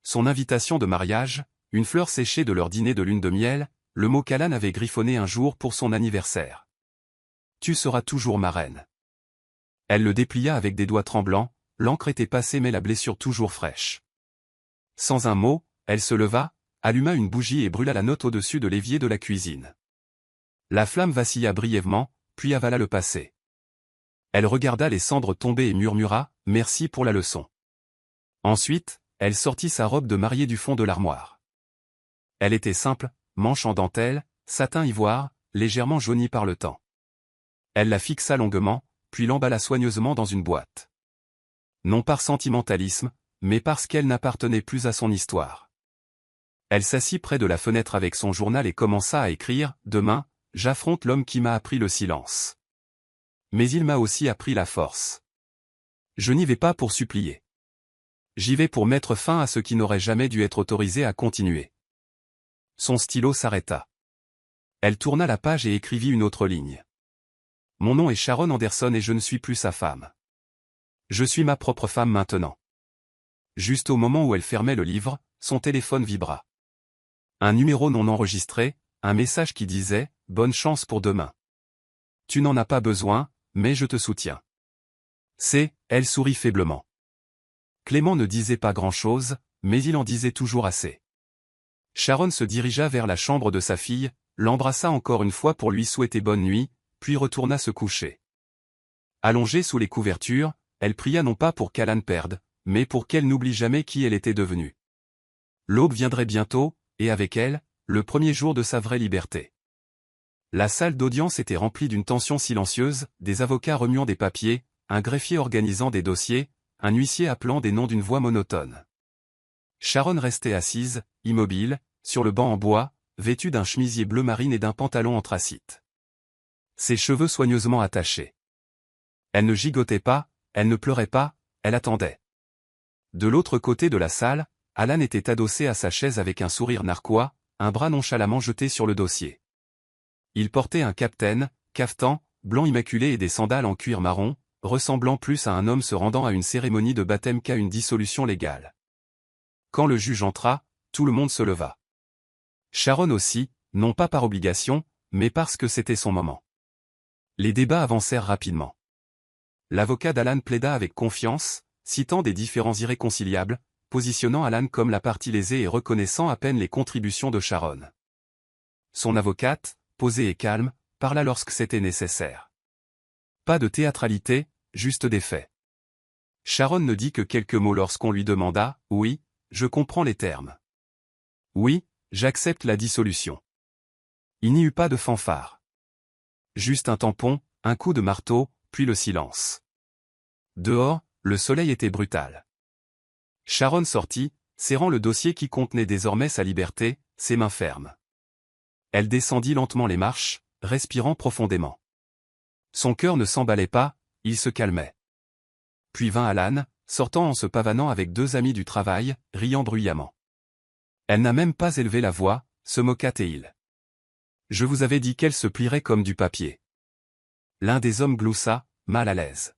Son invitation de mariage, une fleur séchée de leur dîner de lune de miel, le mot qu'Alan avait griffonné un jour pour son anniversaire. « Tu seras toujours ma reine. » Elle le déplia avec des doigts tremblants, l'encre était passée mais la blessure toujours fraîche. Sans un mot, elle se leva, alluma une bougie et brûla la note au-dessus de l'évier de la cuisine. La flamme vacilla brièvement, puis avala le passé. Elle regarda les cendres tomber et murmura « Merci pour la leçon ». Ensuite, elle sortit sa robe de mariée du fond de l'armoire. Elle était simple, manche en dentelle, satin ivoire, légèrement jaunie par le temps. Elle la fixa longuement, puis l'emballa soigneusement dans une boîte. Non par sentimentalisme, mais parce qu'elle n'appartenait plus à son histoire. Elle s'assit près de la fenêtre avec son journal et commença à écrire « Demain, j'affronte l'homme qui m'a appris le silence. Mais il m'a aussi appris la force. Je n'y vais pas pour supplier. J'y vais pour mettre fin à ce qui n'aurait jamais dû être autorisé à continuer. » Son stylo s'arrêta. Elle tourna la page et écrivit une autre ligne. « Mon nom est Sharon Anderson et je ne suis plus sa femme. Je suis ma propre femme maintenant. » Juste au moment où elle fermait le livre, son téléphone vibra. Un numéro non enregistré, un message qui disait « Bonne chance pour demain. Tu n'en as pas besoin, mais je te soutiens. » Elle sourit faiblement. Clément ne disait pas grand-chose, mais il en disait toujours assez. Sharon se dirigea vers la chambre de sa fille, l'embrassa encore une fois pour lui souhaiter bonne nuit, puis retourna se coucher. Allongée sous les couvertures, elle pria non pas pour qu'Alan perde, mais pour qu'elle n'oublie jamais qui elle était devenue. L'aube viendrait bientôt, et avec elle, le premier jour de sa vraie liberté. La salle d'audience était remplie d'une tension silencieuse, des avocats remuant des papiers, un greffier organisant des dossiers, un huissier appelant des noms d'une voix monotone. Sharon restait assise, immobile, sur le banc en bois, vêtue d'un chemisier bleu marine et d'un pantalon anthracite. Ses cheveux soigneusement attachés. Elle ne gigotait pas, elle ne pleurait pas, elle attendait. De l'autre côté de la salle, Alan était adossé à sa chaise avec un sourire narquois, un bras nonchalamment jeté sur le dossier. Il portait un caftan, blanc immaculé et des sandales en cuir marron, ressemblant plus à un homme se rendant à une cérémonie de baptême qu'à une dissolution légale. Quand le juge entra, tout le monde se leva. Sharon aussi, non pas par obligation, mais parce que c'était son moment. Les débats avancèrent rapidement. L'avocat d'Alan plaida avec confiance, citant des différends irréconciliables, positionnant Alan comme la partie lésée et reconnaissant à peine les contributions de Sharon. Son avocate, posée et calme, parla lorsque c'était nécessaire. Pas de théâtralité, juste des faits. Sharon ne dit que quelques mots lorsqu'on lui demanda « Oui, je comprends les termes. Oui, j'accepte la dissolution. » Il n'y eut pas de fanfare. Juste un tampon, un coup de marteau, puis le silence. Dehors, le soleil était brutal. Sharon sortit, serrant le dossier qui contenait désormais sa liberté, ses mains fermes. Elle descendit lentement les marches, respirant profondément. Son cœur ne s'emballait pas, il se calmait. Puis vint Alan, sortant en se pavanant avec deux amis du travail, riant bruyamment. Elle n'a même pas élevé la voix, se moqua-t-il. Je vous avais dit qu'elle se plierait comme du papier. L'un des hommes gloussa, mal à l'aise.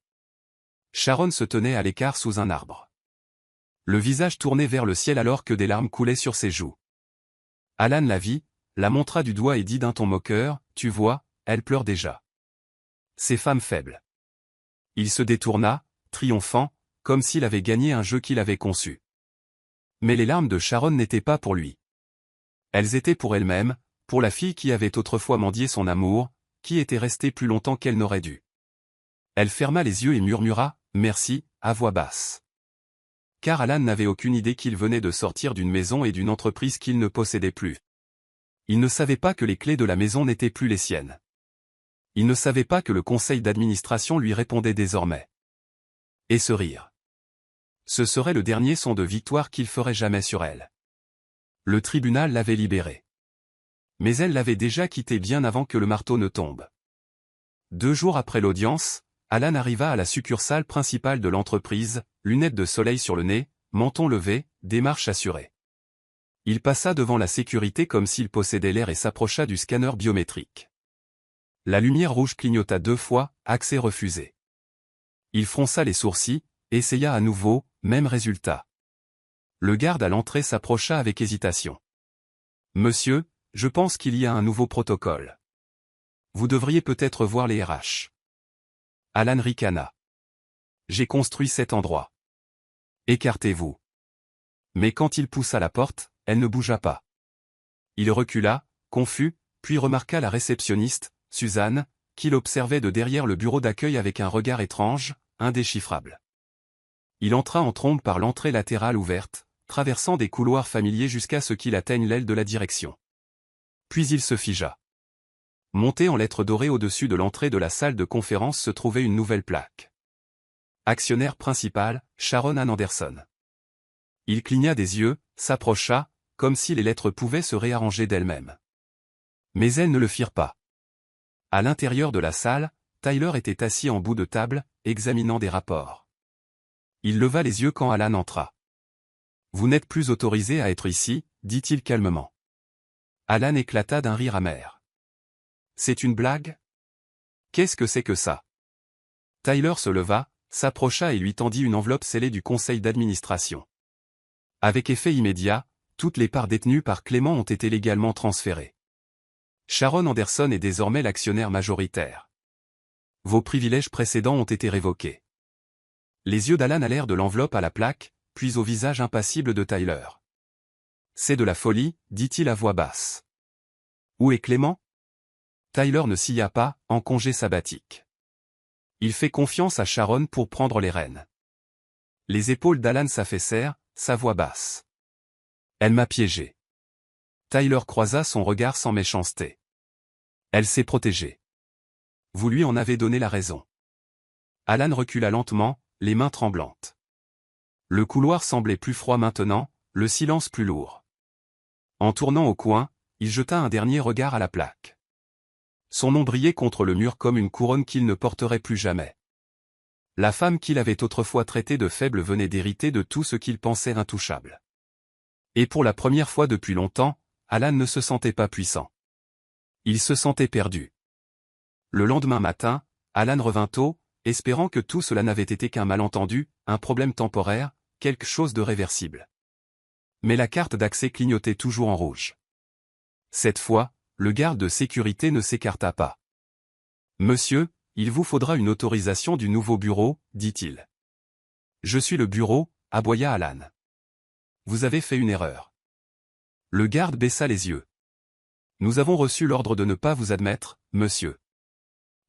Sharon se tenait à l'écart sous un arbre. Le visage tourné vers le ciel alors que des larmes coulaient sur ses joues. Alan la vit, la montra du doigt et dit d'un ton moqueur, « Tu vois, elle pleure déjà. Ces femmes faibles. » Il se détourna, triomphant, comme s'il avait gagné un jeu qu'il avait conçu. Mais les larmes de Sharon n'étaient pas pour lui. Elles étaient pour elle-même, pour la fille qui avait autrefois mendié son amour, qui était restée plus longtemps qu'elle n'aurait dû. Elle ferma les yeux et murmura « Merci » à voix basse. Car Alan n'avait aucune idée qu'il venait de sortir d'une maison et d'une entreprise qu'il ne possédait plus. Il ne savait pas que les clés de la maison n'étaient plus les siennes. Il ne savait pas que le conseil d'administration lui répondait désormais. Et ce rire. Ce serait le dernier son de victoire qu'il ferait jamais sur elle. Le tribunal l'avait libérée. Mais elle l'avait déjà quitté bien avant que le marteau ne tombe. 2 jours après l'audience, Alan arriva à la succursale principale de l'entreprise, lunettes de soleil sur le nez, menton levé, démarche assurée. Il passa devant la sécurité comme s'il possédait l'air et s'approcha du scanner biométrique. La lumière rouge clignota 2 fois, accès refusé. Il fronça les sourcils, essaya à nouveau, même résultat. Le garde à l'entrée s'approcha avec hésitation. « Monsieur, je pense qu'il y a un nouveau protocole. Vous devriez peut-être voir les RH. » Alan ricana. « J'ai construit cet endroit. Écartez-vous. » Mais quand il poussa la porte, elle ne bougea pas. Il recula, confus, puis remarqua la réceptionniste, Suzanne, qui l'observait de derrière le bureau d'accueil avec un regard étrange, indéchiffrable. Il entra en trombe par l'entrée latérale ouverte, traversant des couloirs familiers jusqu'à ce qu'il atteigne l'aile de la direction. Puis il se figea. Montée en lettres dorées au-dessus de l'entrée de la salle de conférence se trouvait une nouvelle plaque. Actionnaire principal, Sharon Ann Anderson. Il cligna des yeux, s'approcha, comme si les lettres pouvaient se réarranger d'elles-mêmes. Mais elles ne le firent pas. À l'intérieur de la salle, Tyler était assis en bout de table, examinant des rapports. Il leva les yeux quand Alan entra. « Vous n'êtes plus autorisé à être ici, » dit-il calmement. Alan éclata d'un rire amer. « C'est une blague ? Qu'est-ce que c'est que ça ?» Tyler se leva, s'approcha et lui tendit une enveloppe scellée du conseil d'administration. Avec effet immédiat, toutes les parts détenues par Clément ont été légalement transférées. Sharon Anderson est désormais l'actionnaire majoritaire. Vos privilèges précédents ont été révoqués. Les yeux d'Alan allèrent de l'enveloppe à la plaque, puis au visage impassible de Tyler. C'est de la folie, dit-il à voix basse. Où est Clément ? Tyler ne scia pas, en congé sabbatique. Il fait confiance à Sharon pour prendre les rênes. Les épaules d'Alan s'affaissèrent, sa voix basse. Elle m'a piégé. Tyler croisa son regard sans méchanceté. Elle s'est protégée. Vous lui en avez donné la raison. Alan recula lentement, les mains tremblantes. Le couloir semblait plus froid maintenant, le silence plus lourd. En tournant au coin, il jeta un dernier regard à la plaque. Son nom brillait contre le mur comme une couronne qu'il ne porterait plus jamais. La femme qu'il avait autrefois traitée de faible venait d'hériter de tout ce qu'il pensait intouchable. Et pour la première fois depuis longtemps, Alan ne se sentait pas puissant. Il se sentait perdu. Le lendemain matin, Alan revint tôt, espérant que tout cela n'avait été qu'un malentendu, un problème temporaire, quelque chose de réversible. Mais la carte d'accès clignotait toujours en rouge. Cette fois, le garde de sécurité ne s'écarta pas. « Monsieur, il vous faudra une autorisation du nouveau bureau, dit-il. »« Je suis le bureau, » aboya Alan. « Vous avez fait une erreur. » Le garde baissa les yeux. « Nous avons reçu l'ordre de ne pas vous admettre, monsieur. »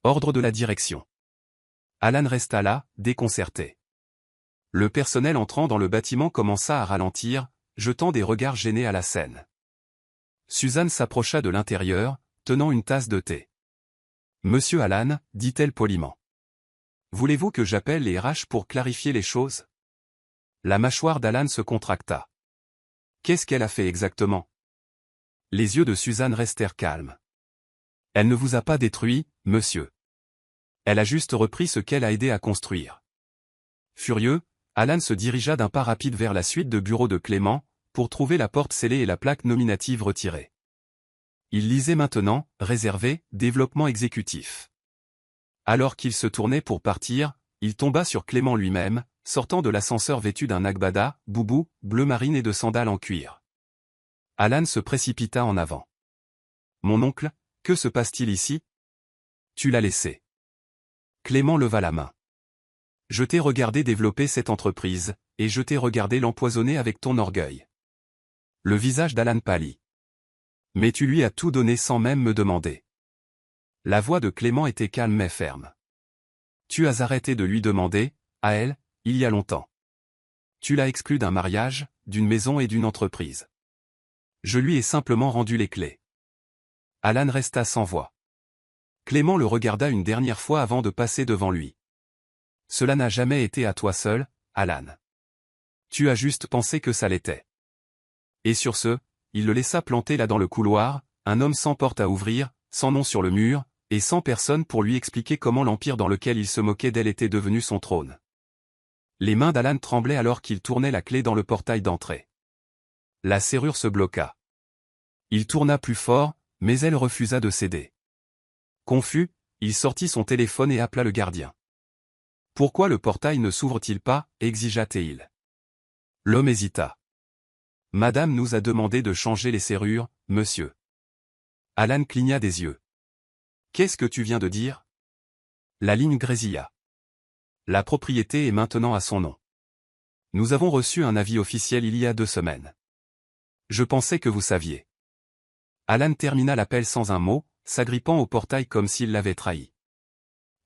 Ordre de la direction. Alan resta là, déconcerté. Le personnel entrant dans le bâtiment commença à ralentir, jetant des regards gênés à la scène. Suzanne s'approcha de l'intérieur, tenant une tasse de thé. « Monsieur Alan, dit-elle poliment. Voulez-vous que j'appelle les RH pour clarifier les choses ?» La mâchoire d'Alan se contracta. Qu'est-ce qu'elle a fait exactement? Les yeux de Suzanne restèrent calmes. Elle ne vous a pas détruit, monsieur. Elle a juste repris ce qu'elle a aidé à construire. Furieux, Alan se dirigea d'un pas rapide vers la suite de bureaux de Clément, pour trouver la porte scellée et la plaque nominative retirée. Il lisait maintenant, réservé, développement exécutif. Alors qu'il se tournait pour partir, il tomba sur Clément lui-même, sortant de l'ascenseur vêtu d'un agbada, boubou, bleu marine et de sandales en cuir. Alan se précipita en avant. « Mon oncle, que se passe-t-il ici? Tu l'as laissé. » Clément leva la main. « Je t'ai regardé développer cette entreprise, et je t'ai regardé l'empoisonner avec ton orgueil. » Le visage d'Alan pâlit. « Mais tu lui as tout donné sans même me demander. » La voix de Clément était calme mais ferme. « Tu as arrêté de lui demander, à elle, il y a longtemps. Tu l'as exclue d'un mariage, d'une maison et d'une entreprise. Je lui ai simplement rendu les clés. » Alan resta sans voix. Clément le regarda une dernière fois avant de passer devant lui. « Cela n'a jamais été à toi seul, Alan. Tu as juste pensé que ça l'était. » Et sur ce, il le laissa planter là dans le couloir, un homme sans porte à ouvrir, sans nom sur le mur, et sans personne pour lui expliquer comment l'empire dans lequel il se moquait d'elle était devenu son trône. Les mains d'Alan tremblaient alors qu'il tournait la clé dans le portail d'entrée. La serrure se bloqua. Il tourna plus fort, mais elle refusa de céder. Confus, il sortit son téléphone et appela le gardien. « Pourquoi le portail ne s'ouvre-t-il pas » exigea-t-il. L'homme hésita. « Madame nous a demandé de changer les serrures, monsieur. » Alan cligna des yeux. « Qu'est-ce que tu viens de dire ?» La ligne grésilla. « La propriété est maintenant à son nom. Nous avons reçu un avis officiel il y a 2 semaines. Je pensais que vous saviez. » Alan termina l'appel sans un mot, s'agrippant au portail comme s'il l'avait trahi.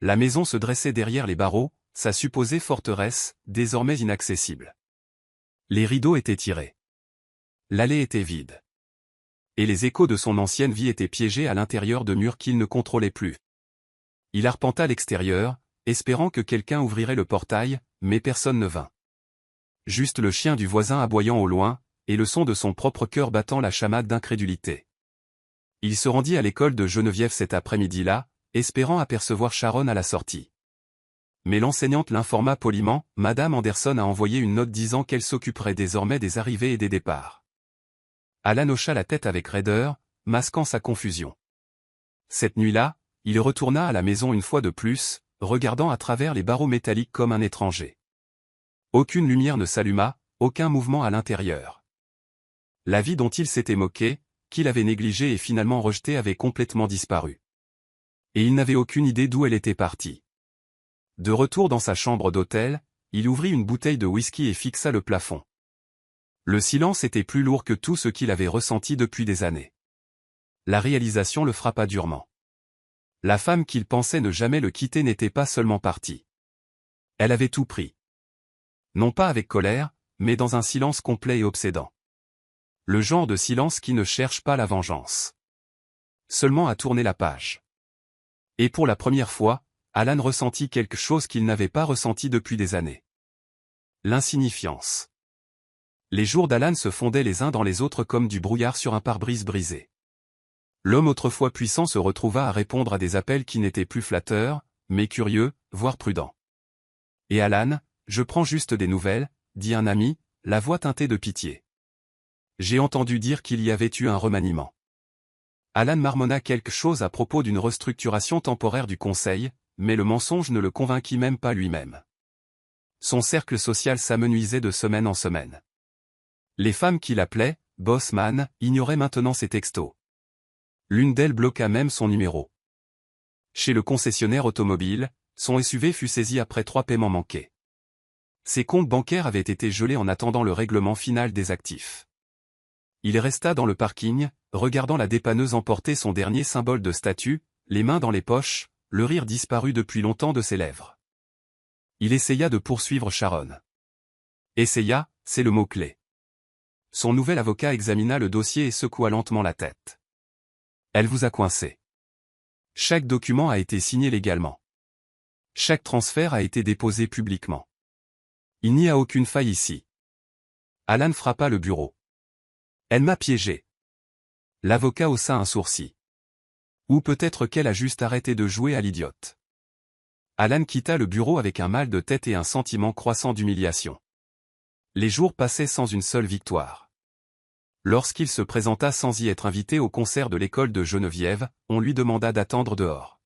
La maison se dressait derrière les barreaux, sa supposée forteresse, désormais inaccessible. Les rideaux étaient tirés. L'allée était vide. Et les échos de son ancienne vie étaient piégés à l'intérieur de murs qu'il ne contrôlait plus. Il arpenta l'extérieur, espérant que quelqu'un ouvrirait le portail, mais personne ne vint. Juste le chien du voisin aboyant au loin, et le son de son propre cœur battant la chamade d'incrédulité. Il se rendit à l'école de Geneviève cet après-midi-là, espérant apercevoir Sharon à la sortie. Mais l'enseignante l'informa poliment, Madame Anderson a envoyé une note disant qu'elle s'occuperait désormais des arrivées et des départs. Alan hocha la tête avec raideur, masquant sa confusion. Cette nuit-là, il retourna à la maison une fois de plus, regardant à travers les barreaux métalliques comme un étranger. Aucune lumière ne s'alluma, aucun mouvement à l'intérieur. La vie dont il s'était moqué, qu'il avait négligée et finalement rejetée avait complètement disparu. Et il n'avait aucune idée d'où elle était partie. De retour dans sa chambre d'hôtel, il ouvrit une bouteille de whisky et fixa le plafond. Le silence était plus lourd que tout ce qu'il avait ressenti depuis des années. La réalisation le frappa durement. La femme qu'il pensait ne jamais le quitter n'était pas seulement partie. Elle avait tout pris. Non pas avec colère, mais dans un silence complet et obsédant. Le genre de silence qui ne cherche pas la vengeance. Seulement à tourner la page. Et pour la première fois, Alan ressentit quelque chose qu'il n'avait pas ressenti depuis des années. L'insignifiance. Les jours d'Alan se fondaient les uns dans les autres comme du brouillard sur un pare-brise brisé. L'homme autrefois puissant se retrouva à répondre à des appels qui n'étaient plus flatteurs, mais curieux, voire prudents. « Et Alan, je prends juste des nouvelles, » dit un ami, la voix teintée de pitié. « J'ai entendu dire qu'il y avait eu un remaniement. » Alan marmonna quelque chose à propos d'une restructuration temporaire du conseil, mais le mensonge ne le convainquit même pas lui-même. Son cercle social s'amenuisait de semaine en semaine. Les femmes qui l'appelaient, Bossman, ignoraient maintenant ses textos. L'une d'elles bloqua même son numéro. Chez le concessionnaire automobile, son SUV fut saisi après 3 paiements manqués. Ses comptes bancaires avaient été gelés en attendant le règlement final des actifs. Il resta dans le parking, regardant la dépanneuse emporter son dernier symbole de statut, les mains dans les poches, le rire disparu depuis longtemps de ses lèvres. Il essaya de poursuivre Sharon. Essaya, c'est le mot-clé. Son nouvel avocat examina le dossier et secoua lentement la tête. Elle vous a coincé. Chaque document a été signé légalement. Chaque transfert a été déposé publiquement. Il n'y a aucune faille ici. Alan frappa le bureau. Elle m'a piégé. L'avocat haussa un sourcil. Ou peut-être qu'elle a juste arrêté de jouer à l'idiote. Alan quitta le bureau avec un mal de tête et un sentiment croissant d'humiliation. Les jours passaient sans une seule victoire. Lorsqu'il se présenta sans y être invité au concert de l'école de Geneviève, on lui demanda d'attendre dehors.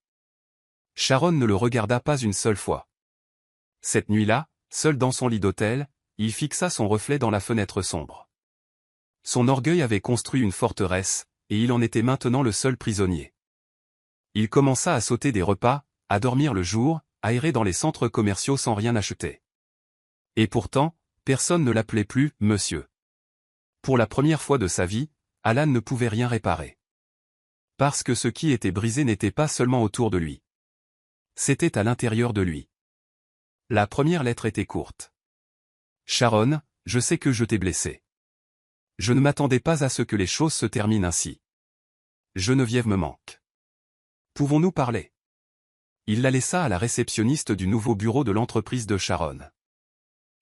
Sharon ne le regarda pas une seule fois. Cette nuit-là, seul dans son lit d'hôtel, il fixa son reflet dans la fenêtre sombre. Son orgueil avait construit une forteresse, et il en était maintenant le seul prisonnier. Il commença à sauter des repas, à dormir le jour, à errer dans les centres commerciaux sans rien acheter. Et pourtant, personne ne l'appelait plus « monsieur ». Pour la première fois de sa vie, Alan ne pouvait rien réparer. Parce que ce qui était brisé n'était pas seulement autour de lui. C'était à l'intérieur de lui. La première lettre était courte. Sharon, je sais que je t'ai blessé. Je ne m'attendais pas à ce que les choses se terminent ainsi. Geneviève me manque. Pouvons-nous parler? Il la laissa à la réceptionniste du nouveau bureau de l'entreprise de Sharon.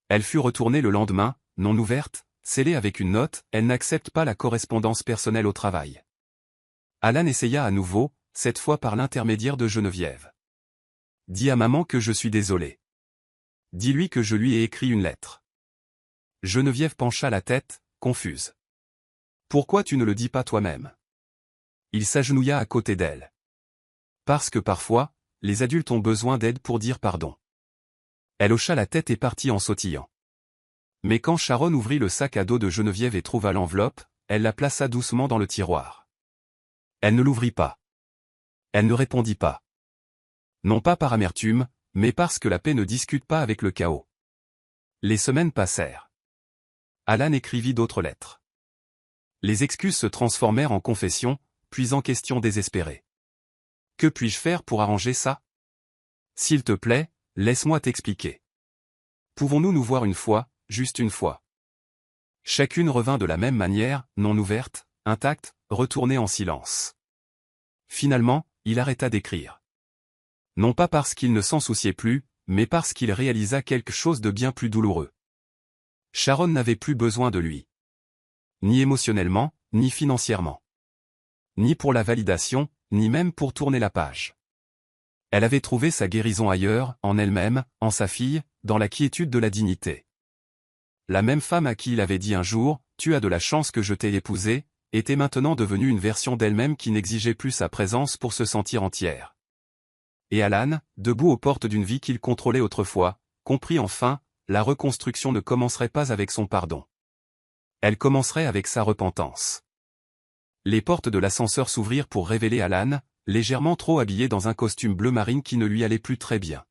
Elle fut retournée le lendemain, non ouverte, scellée avec une note, elle n'accepte pas la correspondance personnelle au travail. Alan essaya à nouveau, cette fois par l'intermédiaire de Geneviève. Dis à maman que je suis désolé. Dis-lui que je lui ai écrit une lettre. Geneviève pencha la tête, confuse. Pourquoi tu ne le dis pas toi-même? Il s'agenouilla à côté d'elle. Parce que parfois, les adultes ont besoin d'aide pour dire pardon. Elle hocha la tête et partit en sautillant. Mais quand Sharon ouvrit le sac à dos de Geneviève et trouva l'enveloppe, elle la plaça doucement dans le tiroir. Elle ne l'ouvrit pas. Elle ne répondit pas. Non pas par amertume, mais parce que la paix ne discute pas avec le chaos. Les semaines passèrent. Alan écrivit d'autres lettres. Les excuses se transformèrent en confessions, puis en questions désespérées. Que puis-je faire pour arranger ça? S'il te plaît, laisse-moi t'expliquer. Pouvons-nous nous voir une fois, juste une fois? Chacune revint de la même manière, non ouverte, intacte, retournée en silence. Finalement, il arrêta d'écrire. Non pas parce qu'il ne s'en souciait plus, mais parce qu'il réalisa quelque chose de bien plus douloureux. Sharon n'avait plus besoin de lui. Ni émotionnellement, ni financièrement. Ni pour la validation, ni même pour tourner la page. Elle avait trouvé sa guérison ailleurs, en elle-même, en sa fille, dans la quiétude de la dignité. La même femme à qui il avait dit un jour, « Tu as de la chance que je t'ai épousée », était maintenant devenue une version d'elle-même qui n'exigeait plus sa présence pour se sentir entière. Et Alan, debout aux portes d'une vie qu'il contrôlait autrefois, comprit enfin, la reconstruction ne commencerait pas avec son pardon. Elle commencerait avec sa repentance. Les portes de l'ascenseur s'ouvrirent pour révéler Alan, légèrement trop habillé dans un costume bleu marine qui ne lui allait plus très bien.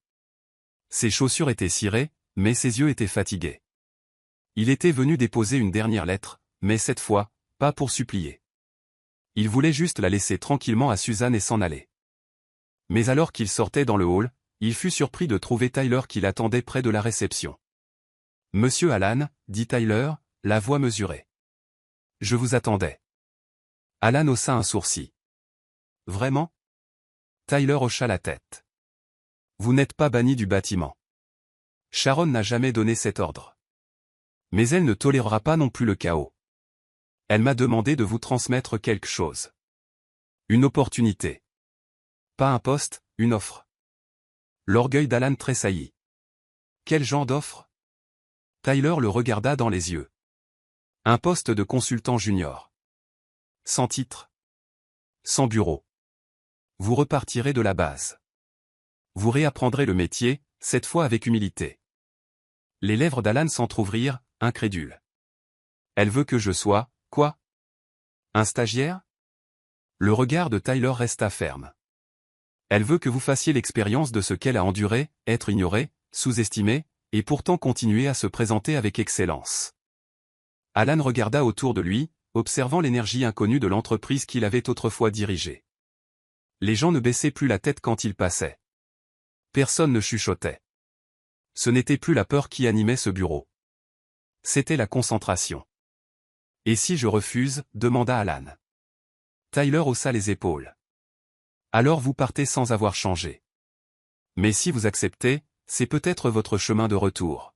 Ses chaussures étaient cirées, mais ses yeux étaient fatigués. Il était venu déposer une dernière lettre, mais cette fois, pas pour supplier. Il voulait juste la laisser tranquillement à Suzanne et s'en aller. Mais alors qu'il sortait dans le hall, il fut surpris de trouver Tyler qui l'attendait près de la réception. « Monsieur Alan, dit Tyler, la voix mesurée. Je vous attendais. » Alan haussa un sourcil. « Vraiment ?» Tyler hocha la tête. « Vous n'êtes pas banni du bâtiment. Sharon n'a jamais donné cet ordre. Mais elle ne tolérera pas non plus le chaos. Elle m'a demandé de vous transmettre quelque chose. Une opportunité. Pas un poste, une offre. » L'orgueil d'Alan tressaillit. Quel genre d'offre? Tyler le regarda dans les yeux. Un poste de consultant junior. Sans titre. Sans bureau. Vous repartirez de la base. Vous réapprendrez le métier, cette fois avec humilité. Les lèvres d'Alan s'entr'ouvrirent, incrédules. Elle veut que je sois, quoi? Un stagiaire? Le regard de Tyler resta ferme. Elle veut que vous fassiez l'expérience de ce qu'elle a enduré, être ignorée, sous-estimée, et pourtant continuer à se présenter avec excellence. Alan regarda autour de lui, observant l'énergie inconnue de l'entreprise qu'il avait autrefois dirigée. Les gens ne baissaient plus la tête quand il passait. Personne ne chuchotait. Ce n'était plus la peur qui animait ce bureau. C'était la concentration. Et si je refuse, demanda Alan. Tyler haussa les épaules. Alors vous partez sans avoir changé. Mais si vous acceptez, c'est peut-être votre chemin de retour.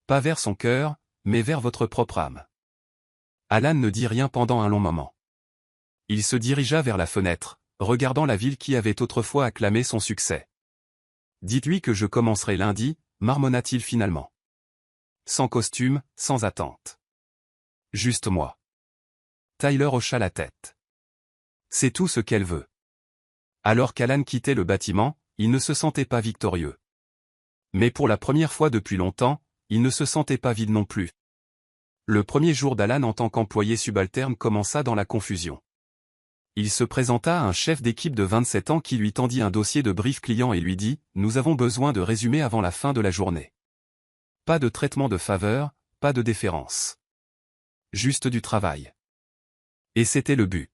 Pas vers son cœur, mais vers votre propre âme. Alan ne dit rien pendant un long moment. Il se dirigea vers la fenêtre, regardant la ville qui avait autrefois acclamé son succès. Dites-lui que je commencerai lundi, marmonna-t-il finalement. Sans costume, sans attente. Juste moi. Tyler hocha la tête. C'est tout ce qu'elle veut. Alors qu'Alan quittait le bâtiment, il ne se sentait pas victorieux. Mais pour la première fois depuis longtemps, il ne se sentait pas vide non plus. Le premier jour d'Alan en tant qu'employé subalterne commença dans la confusion. Il se présenta à un chef d'équipe de 27 ans qui lui tendit un dossier de brief client et lui dit « Nous avons besoin de résumés avant la fin de la journée. Pas de traitement de faveur, pas de déférence. Juste du travail. » Et c'était le but.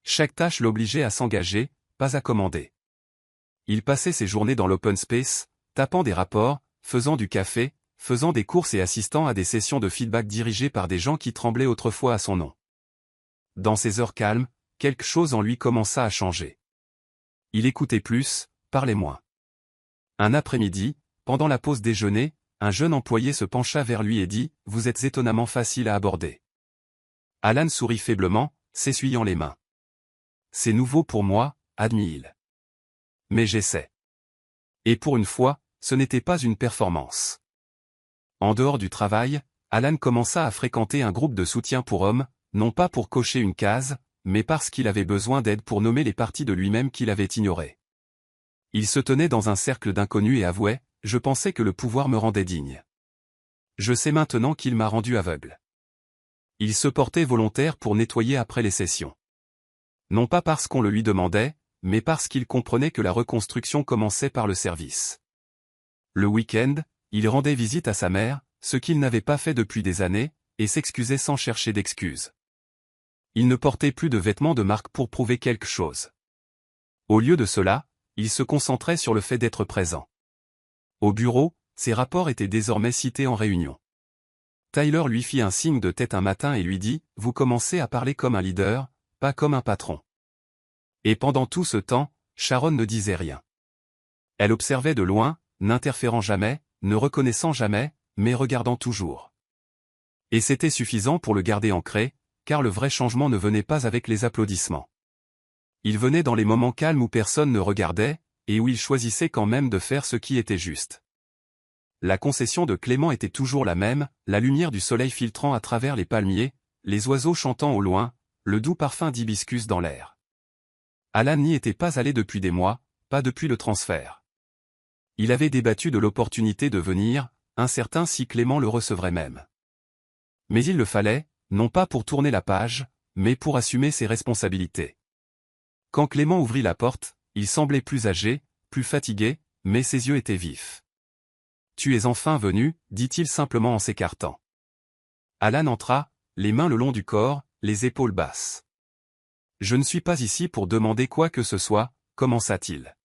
Chaque tâche l'obligeait à s'engager, pas à commander. Il passait ses journées dans l'open space, tapant des rapports, faisant du café, faisant des courses et assistant à des sessions de feedback dirigées par des gens qui tremblaient autrefois à son nom. Dans ces heures calmes, quelque chose en lui commença à changer. Il écoutait plus, parlait moins. Un après-midi, pendant la pause déjeuner, un jeune employé se pencha vers lui et dit « Vous êtes étonnamment facile à aborder. » Alan sourit faiblement, s'essuyant les mains. « C'est nouveau pour moi, admit-il. Mais j'essaie. » Et pour une fois, ce n'était pas une performance. En dehors du travail, Alan commença à fréquenter un groupe de soutien pour hommes, non pas pour cocher une case, mais parce qu'il avait besoin d'aide pour nommer les parties de lui-même qu'il avait ignorées. Il se tenait dans un cercle d'inconnus et avouait « Je pensais que le pouvoir me rendait digne. Je sais maintenant qu'il m'a rendu aveugle. » Il se portait volontaire pour nettoyer après les sessions. Non pas parce qu'on le lui demandait, mais parce qu'il comprenait que la reconstruction commençait par le service. Le week-end, il rendait visite à sa mère, ce qu'il n'avait pas fait depuis des années, et s'excusait sans chercher d'excuses. Il ne portait plus de vêtements de marque pour prouver quelque chose. Au lieu de cela, il se concentrait sur le fait d'être présent. Au bureau, ses rapports étaient désormais cités en réunion. Tyler lui fit un signe de tête un matin et lui dit « Vous commencez à parler comme un leader, pas comme un patron. » Et pendant tout ce temps, Sharon ne disait rien. Elle observait de loin, n'interférant jamais, ne reconnaissant jamais, mais regardant toujours. Et c'était suffisant pour le garder ancré, car le vrai changement ne venait pas avec les applaudissements. Il venait dans les moments calmes où personne ne regardait, et où il choisissait quand même de faire ce qui était juste. La concession de Clément était toujours la même, la lumière du soleil filtrant à travers les palmiers, les oiseaux chantant au loin, le doux parfum d'hibiscus dans l'air. Alan n'y était pas allé depuis des mois, pas depuis le transfert. Il avait débattu de l'opportunité de venir, incertain si Clément le recevrait même. Mais il le fallait, non pas pour tourner la page, mais pour assumer ses responsabilités. Quand Clément ouvrit la porte, il semblait plus âgé, plus fatigué, mais ses yeux étaient vifs. « Tu es enfin venu, dit-il simplement en s'écartant. Alan entra, les mains le long du corps, les épaules basses. « Je ne suis pas ici pour demander quoi que ce soit, commença-t-il.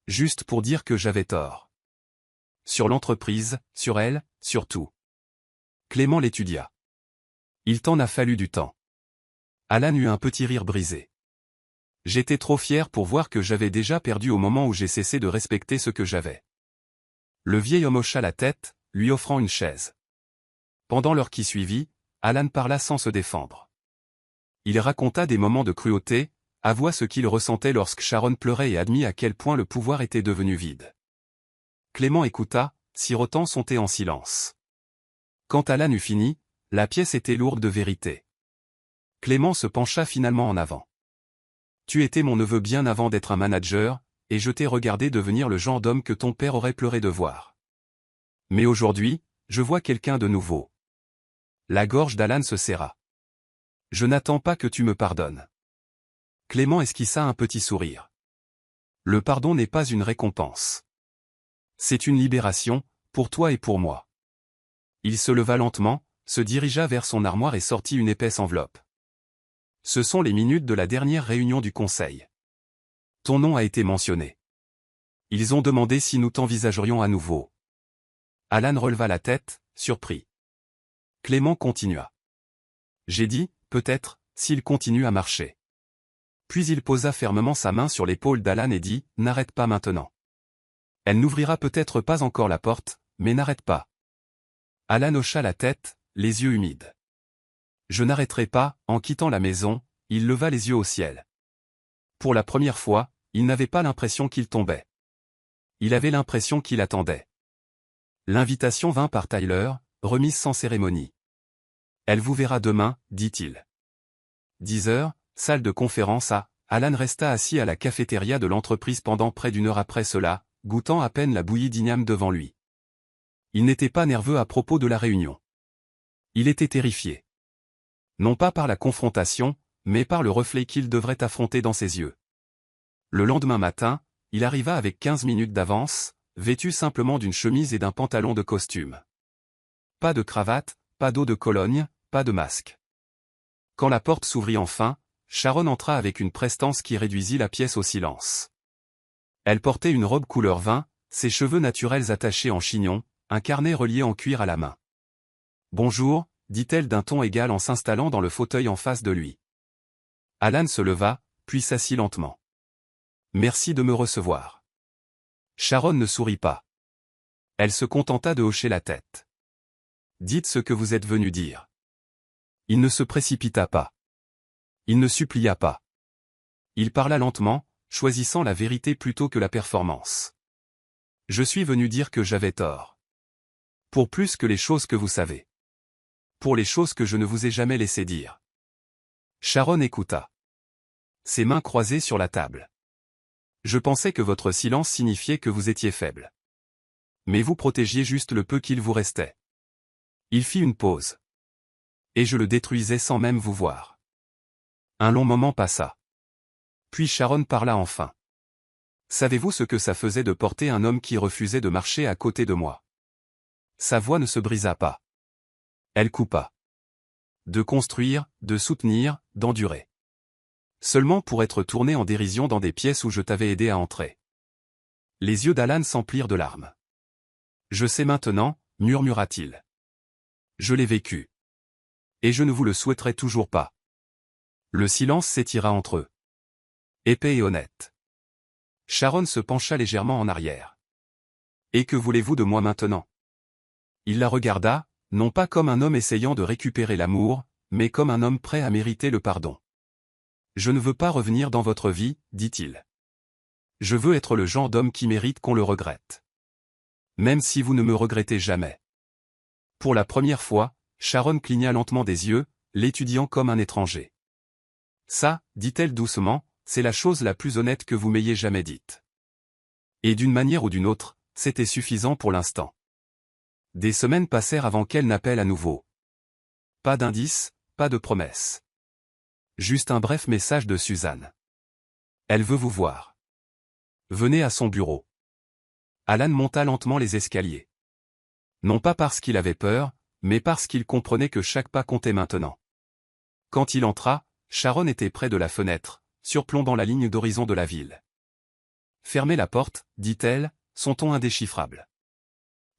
Juste pour dire que j'avais tort. Sur l'entreprise, sur elle, sur tout. » Clément l'étudia. « Il t'en a fallu du temps. » Alan eut un petit rire brisé. « J'étais trop fier pour voir que j'avais déjà perdu au moment où j'ai cessé de respecter ce que j'avais. » Le vieil homme hocha la tête, lui offrant une chaise. Pendant l'heure qui suivit, Alan parla sans se défendre. Il raconta des moments de cruauté, avoua ce qu'il ressentait lorsque Sharon pleurait et admit à quel point le pouvoir était devenu vide. Clément écouta, sirotant son thé en silence. Quand Alan eut fini, la pièce était lourde de vérité. Clément se pencha finalement en avant. « Tu étais mon neveu bien avant d'être un manager, et je t'ai regardé devenir le genre d'homme que ton père aurait pleuré de voir. Mais aujourd'hui, je vois quelqu'un de nouveau. » La gorge d'Alan se serra. « Je n'attends pas que tu me pardonnes. » Clément esquissa un petit sourire. « Le pardon n'est pas une récompense. C'est une libération, pour toi et pour moi. » Il se leva lentement, se dirigea vers son armoire et sortit une épaisse enveloppe. « Ce sont les minutes de la dernière réunion du conseil. Ton nom a été mentionné. Ils ont demandé si nous t'envisagerions à nouveau. » Alan releva la tête, surpris. Clément continua. J'ai dit, peut-être, s'il continue à marcher. Puis il posa fermement sa main sur l'épaule d'Alan et dit, n'arrête pas maintenant. Elle n'ouvrira peut-être pas encore la porte, mais n'arrête pas. Alan hocha la tête, les yeux humides. Je n'arrêterai pas, en quittant la maison, il leva les yeux au ciel. Pour la première fois, il n'avait pas l'impression qu'il tombait. Il avait l'impression qu'il attendait. L'invitation vint par Tyler, remise sans cérémonie. Elle vous verra demain, dit-il. 10 heures, salle de conférence à, Alan resta assis à la cafétéria de l'entreprise pendant près d'une heure après cela, goûtant à peine la bouillie d'igname devant lui. Il n'était pas nerveux à propos de la réunion. Il était terrifié. Non pas par la confrontation, mais par le reflet qu'il devrait affronter dans ses yeux. Le lendemain matin, il arriva avec 15 minutes d'avance, vêtu simplement d'une chemise et d'un pantalon de costume. Pas de cravate, pas d'eau de Cologne, pas de masque. Quand la porte s'ouvrit enfin, Sharon entra avec une prestance qui réduisit la pièce au silence. Elle portait une robe couleur vin, ses cheveux naturels attachés en chignon, un carnet relié en cuir à la main. « Bonjour », dit-elle d'un ton égal en s'installant dans le fauteuil en face de lui. Alan se leva, puis s'assit lentement. « Merci de me recevoir. » Sharon ne sourit pas. Elle se contenta de hocher la tête. « Dites ce que vous êtes venu dire. » Il ne se précipita pas. Il ne supplia pas. Il parla lentement, choisissant la vérité plutôt que la performance. « Je suis venu dire que j'avais tort. Pour plus que les choses que vous savez. Pour les choses que je ne vous ai jamais laissé dire. » Sharon écouta. Ses mains croisées sur la table. « Je pensais que votre silence signifiait que vous étiez faible. Mais vous protégiez juste le peu qu'il vous restait. » Il fit une pause. « Et je le détruisais sans même vous voir. » Un long moment passa. Puis Sharon parla enfin. « Savez-vous ce que ça faisait de porter un homme qui refusait de marcher à côté de moi ?» Sa voix ne se brisa pas. Elle coupa. De construire, de soutenir, d'endurer. Seulement pour être tourné en dérision dans des pièces où je t'avais aidé à entrer. Les yeux d'Alan s'emplirent de larmes. « Je sais maintenant, murmura-t-il. Je l'ai vécu. Et je ne vous le souhaiterais toujours pas. » Le silence s'étira entre eux. Épais et honnête. Sharon se pencha légèrement en arrière. « Et que voulez-vous de moi maintenant ?» Il la regarda, non pas comme un homme essayant de récupérer l'amour, mais comme un homme prêt à mériter le pardon. « Je ne veux pas revenir dans votre vie, dit-il. Je veux être le genre d'homme qui mérite qu'on le regrette. Même si vous ne me regrettez jamais. » Pour la première fois, Sharon cligna lentement des yeux, l'étudiant comme un étranger. « Ça, dit-elle doucement, c'est la chose la plus honnête que vous m'ayez jamais dite. » Et d'une manière ou d'une autre, c'était suffisant pour l'instant. Des semaines passèrent avant qu'elle n'appelle à nouveau. Pas d'indice, pas de promesse. Juste un bref message de Suzanne. Elle veut vous voir. Venez à son bureau. Alan monta lentement les escaliers. Non pas parce qu'il avait peur, mais parce qu'il comprenait que chaque pas comptait maintenant. Quand il entra, Sharon était près de la fenêtre, surplombant la ligne d'horizon de la ville. « Fermez la porte, dit-elle, son ton indéchiffrable. »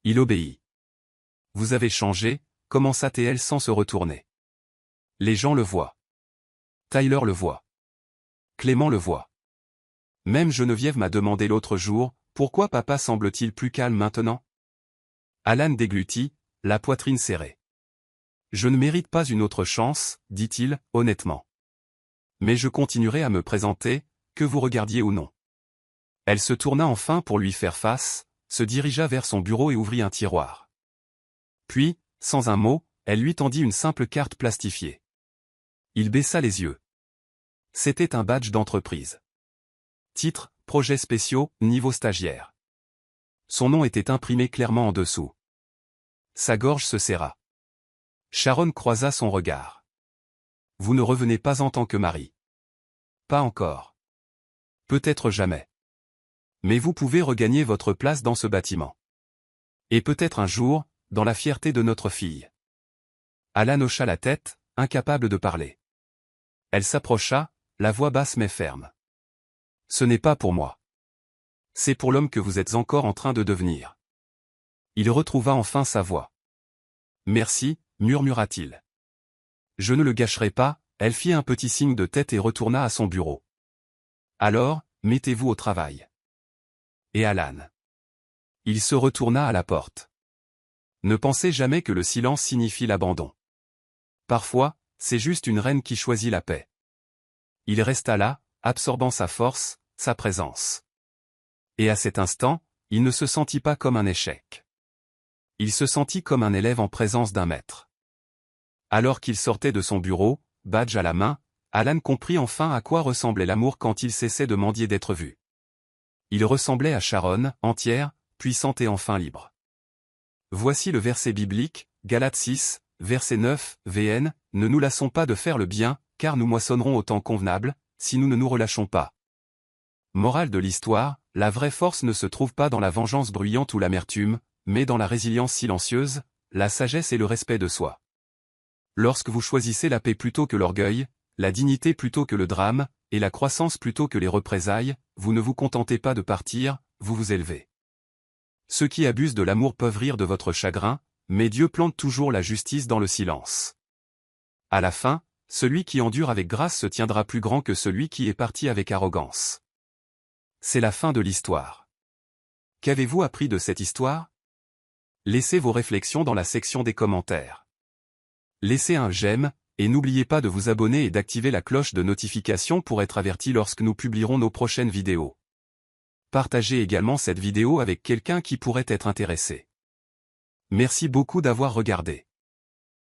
Il obéit. « Vous avez changé, » commença-t-elle sans se retourner. « Les gens le voient. Tyler le voit. Clément le voit. Même Geneviève m'a demandé l'autre jour, pourquoi papa semble-t-il plus calme maintenant ? » Alan déglutit, la poitrine serrée. « Je ne mérite pas une autre chance, dit-il, honnêtement. Mais je continuerai à me présenter, que vous regardiez ou non. » Elle se tourna enfin pour lui faire face, se dirigea vers son bureau et ouvrit un tiroir. Puis, sans un mot, elle lui tendit une simple carte plastifiée. Il baissa les yeux. C'était un badge d'entreprise. Titre, Projets spéciaux, niveau stagiaire. Son nom était imprimé clairement en dessous. Sa gorge se serra. Sharon croisa son regard. « Vous ne revenez pas en tant que mari. Pas encore. Peut-être jamais. Mais vous pouvez regagner votre place dans ce bâtiment. Et peut-être un jour, dans la fierté de notre fille. » Alan hocha la tête, incapable de parler. Elle s'approcha, la voix basse mais ferme. « Ce n'est pas pour moi. C'est pour l'homme que vous êtes encore en train de devenir. » Il retrouva enfin sa voix. « Merci, murmura-t-il. Je ne le gâcherai pas, elle fit un petit signe de tête et retourna à son bureau. Alors, mettez-vous au travail. Et Alan. Il se retourna à la porte. Ne pensez jamais que le silence signifie l'abandon. Parfois, c'est juste une reine qui choisit la paix. Il resta là, absorbant sa force, sa présence. Et à cet instant, il ne se sentit pas comme un échec. Il se sentit comme un élève en présence d'un maître. Alors qu'il sortait de son bureau, badge à la main, Alan comprit enfin à quoi ressemblait l'amour quand il cessait de mendier d'être vu. Il ressemblait à Sharon, entière, puissante et enfin libre. Voici le verset biblique, Galates 6, verset 9, VN, ne nous lassons pas de faire le bien, car nous moissonnerons au temps convenable, si nous ne nous relâchons pas. Morale de l'histoire, la vraie force ne se trouve pas dans la vengeance bruyante ou l'amertume, mais dans la résilience silencieuse, la sagesse et le respect de soi. Lorsque vous choisissez la paix plutôt que l'orgueil, la dignité plutôt que le drame, et la croissance plutôt que les représailles, vous ne vous contentez pas de partir, vous vous élevez. Ceux qui abusent de l'amour peuvent rire de votre chagrin, mais Dieu plante toujours la justice dans le silence. À la fin, celui qui endure avec grâce se tiendra plus grand que celui qui est parti avec arrogance. C'est la fin de l'histoire. Qu'avez-vous appris de cette histoire? Laissez vos réflexions dans la section des commentaires. Laissez un j'aime, et n'oubliez pas de vous abonner et d'activer la cloche de notification pour être averti lorsque nous publierons nos prochaines vidéos. Partagez également cette vidéo avec quelqu'un qui pourrait être intéressé. Merci beaucoup d'avoir regardé.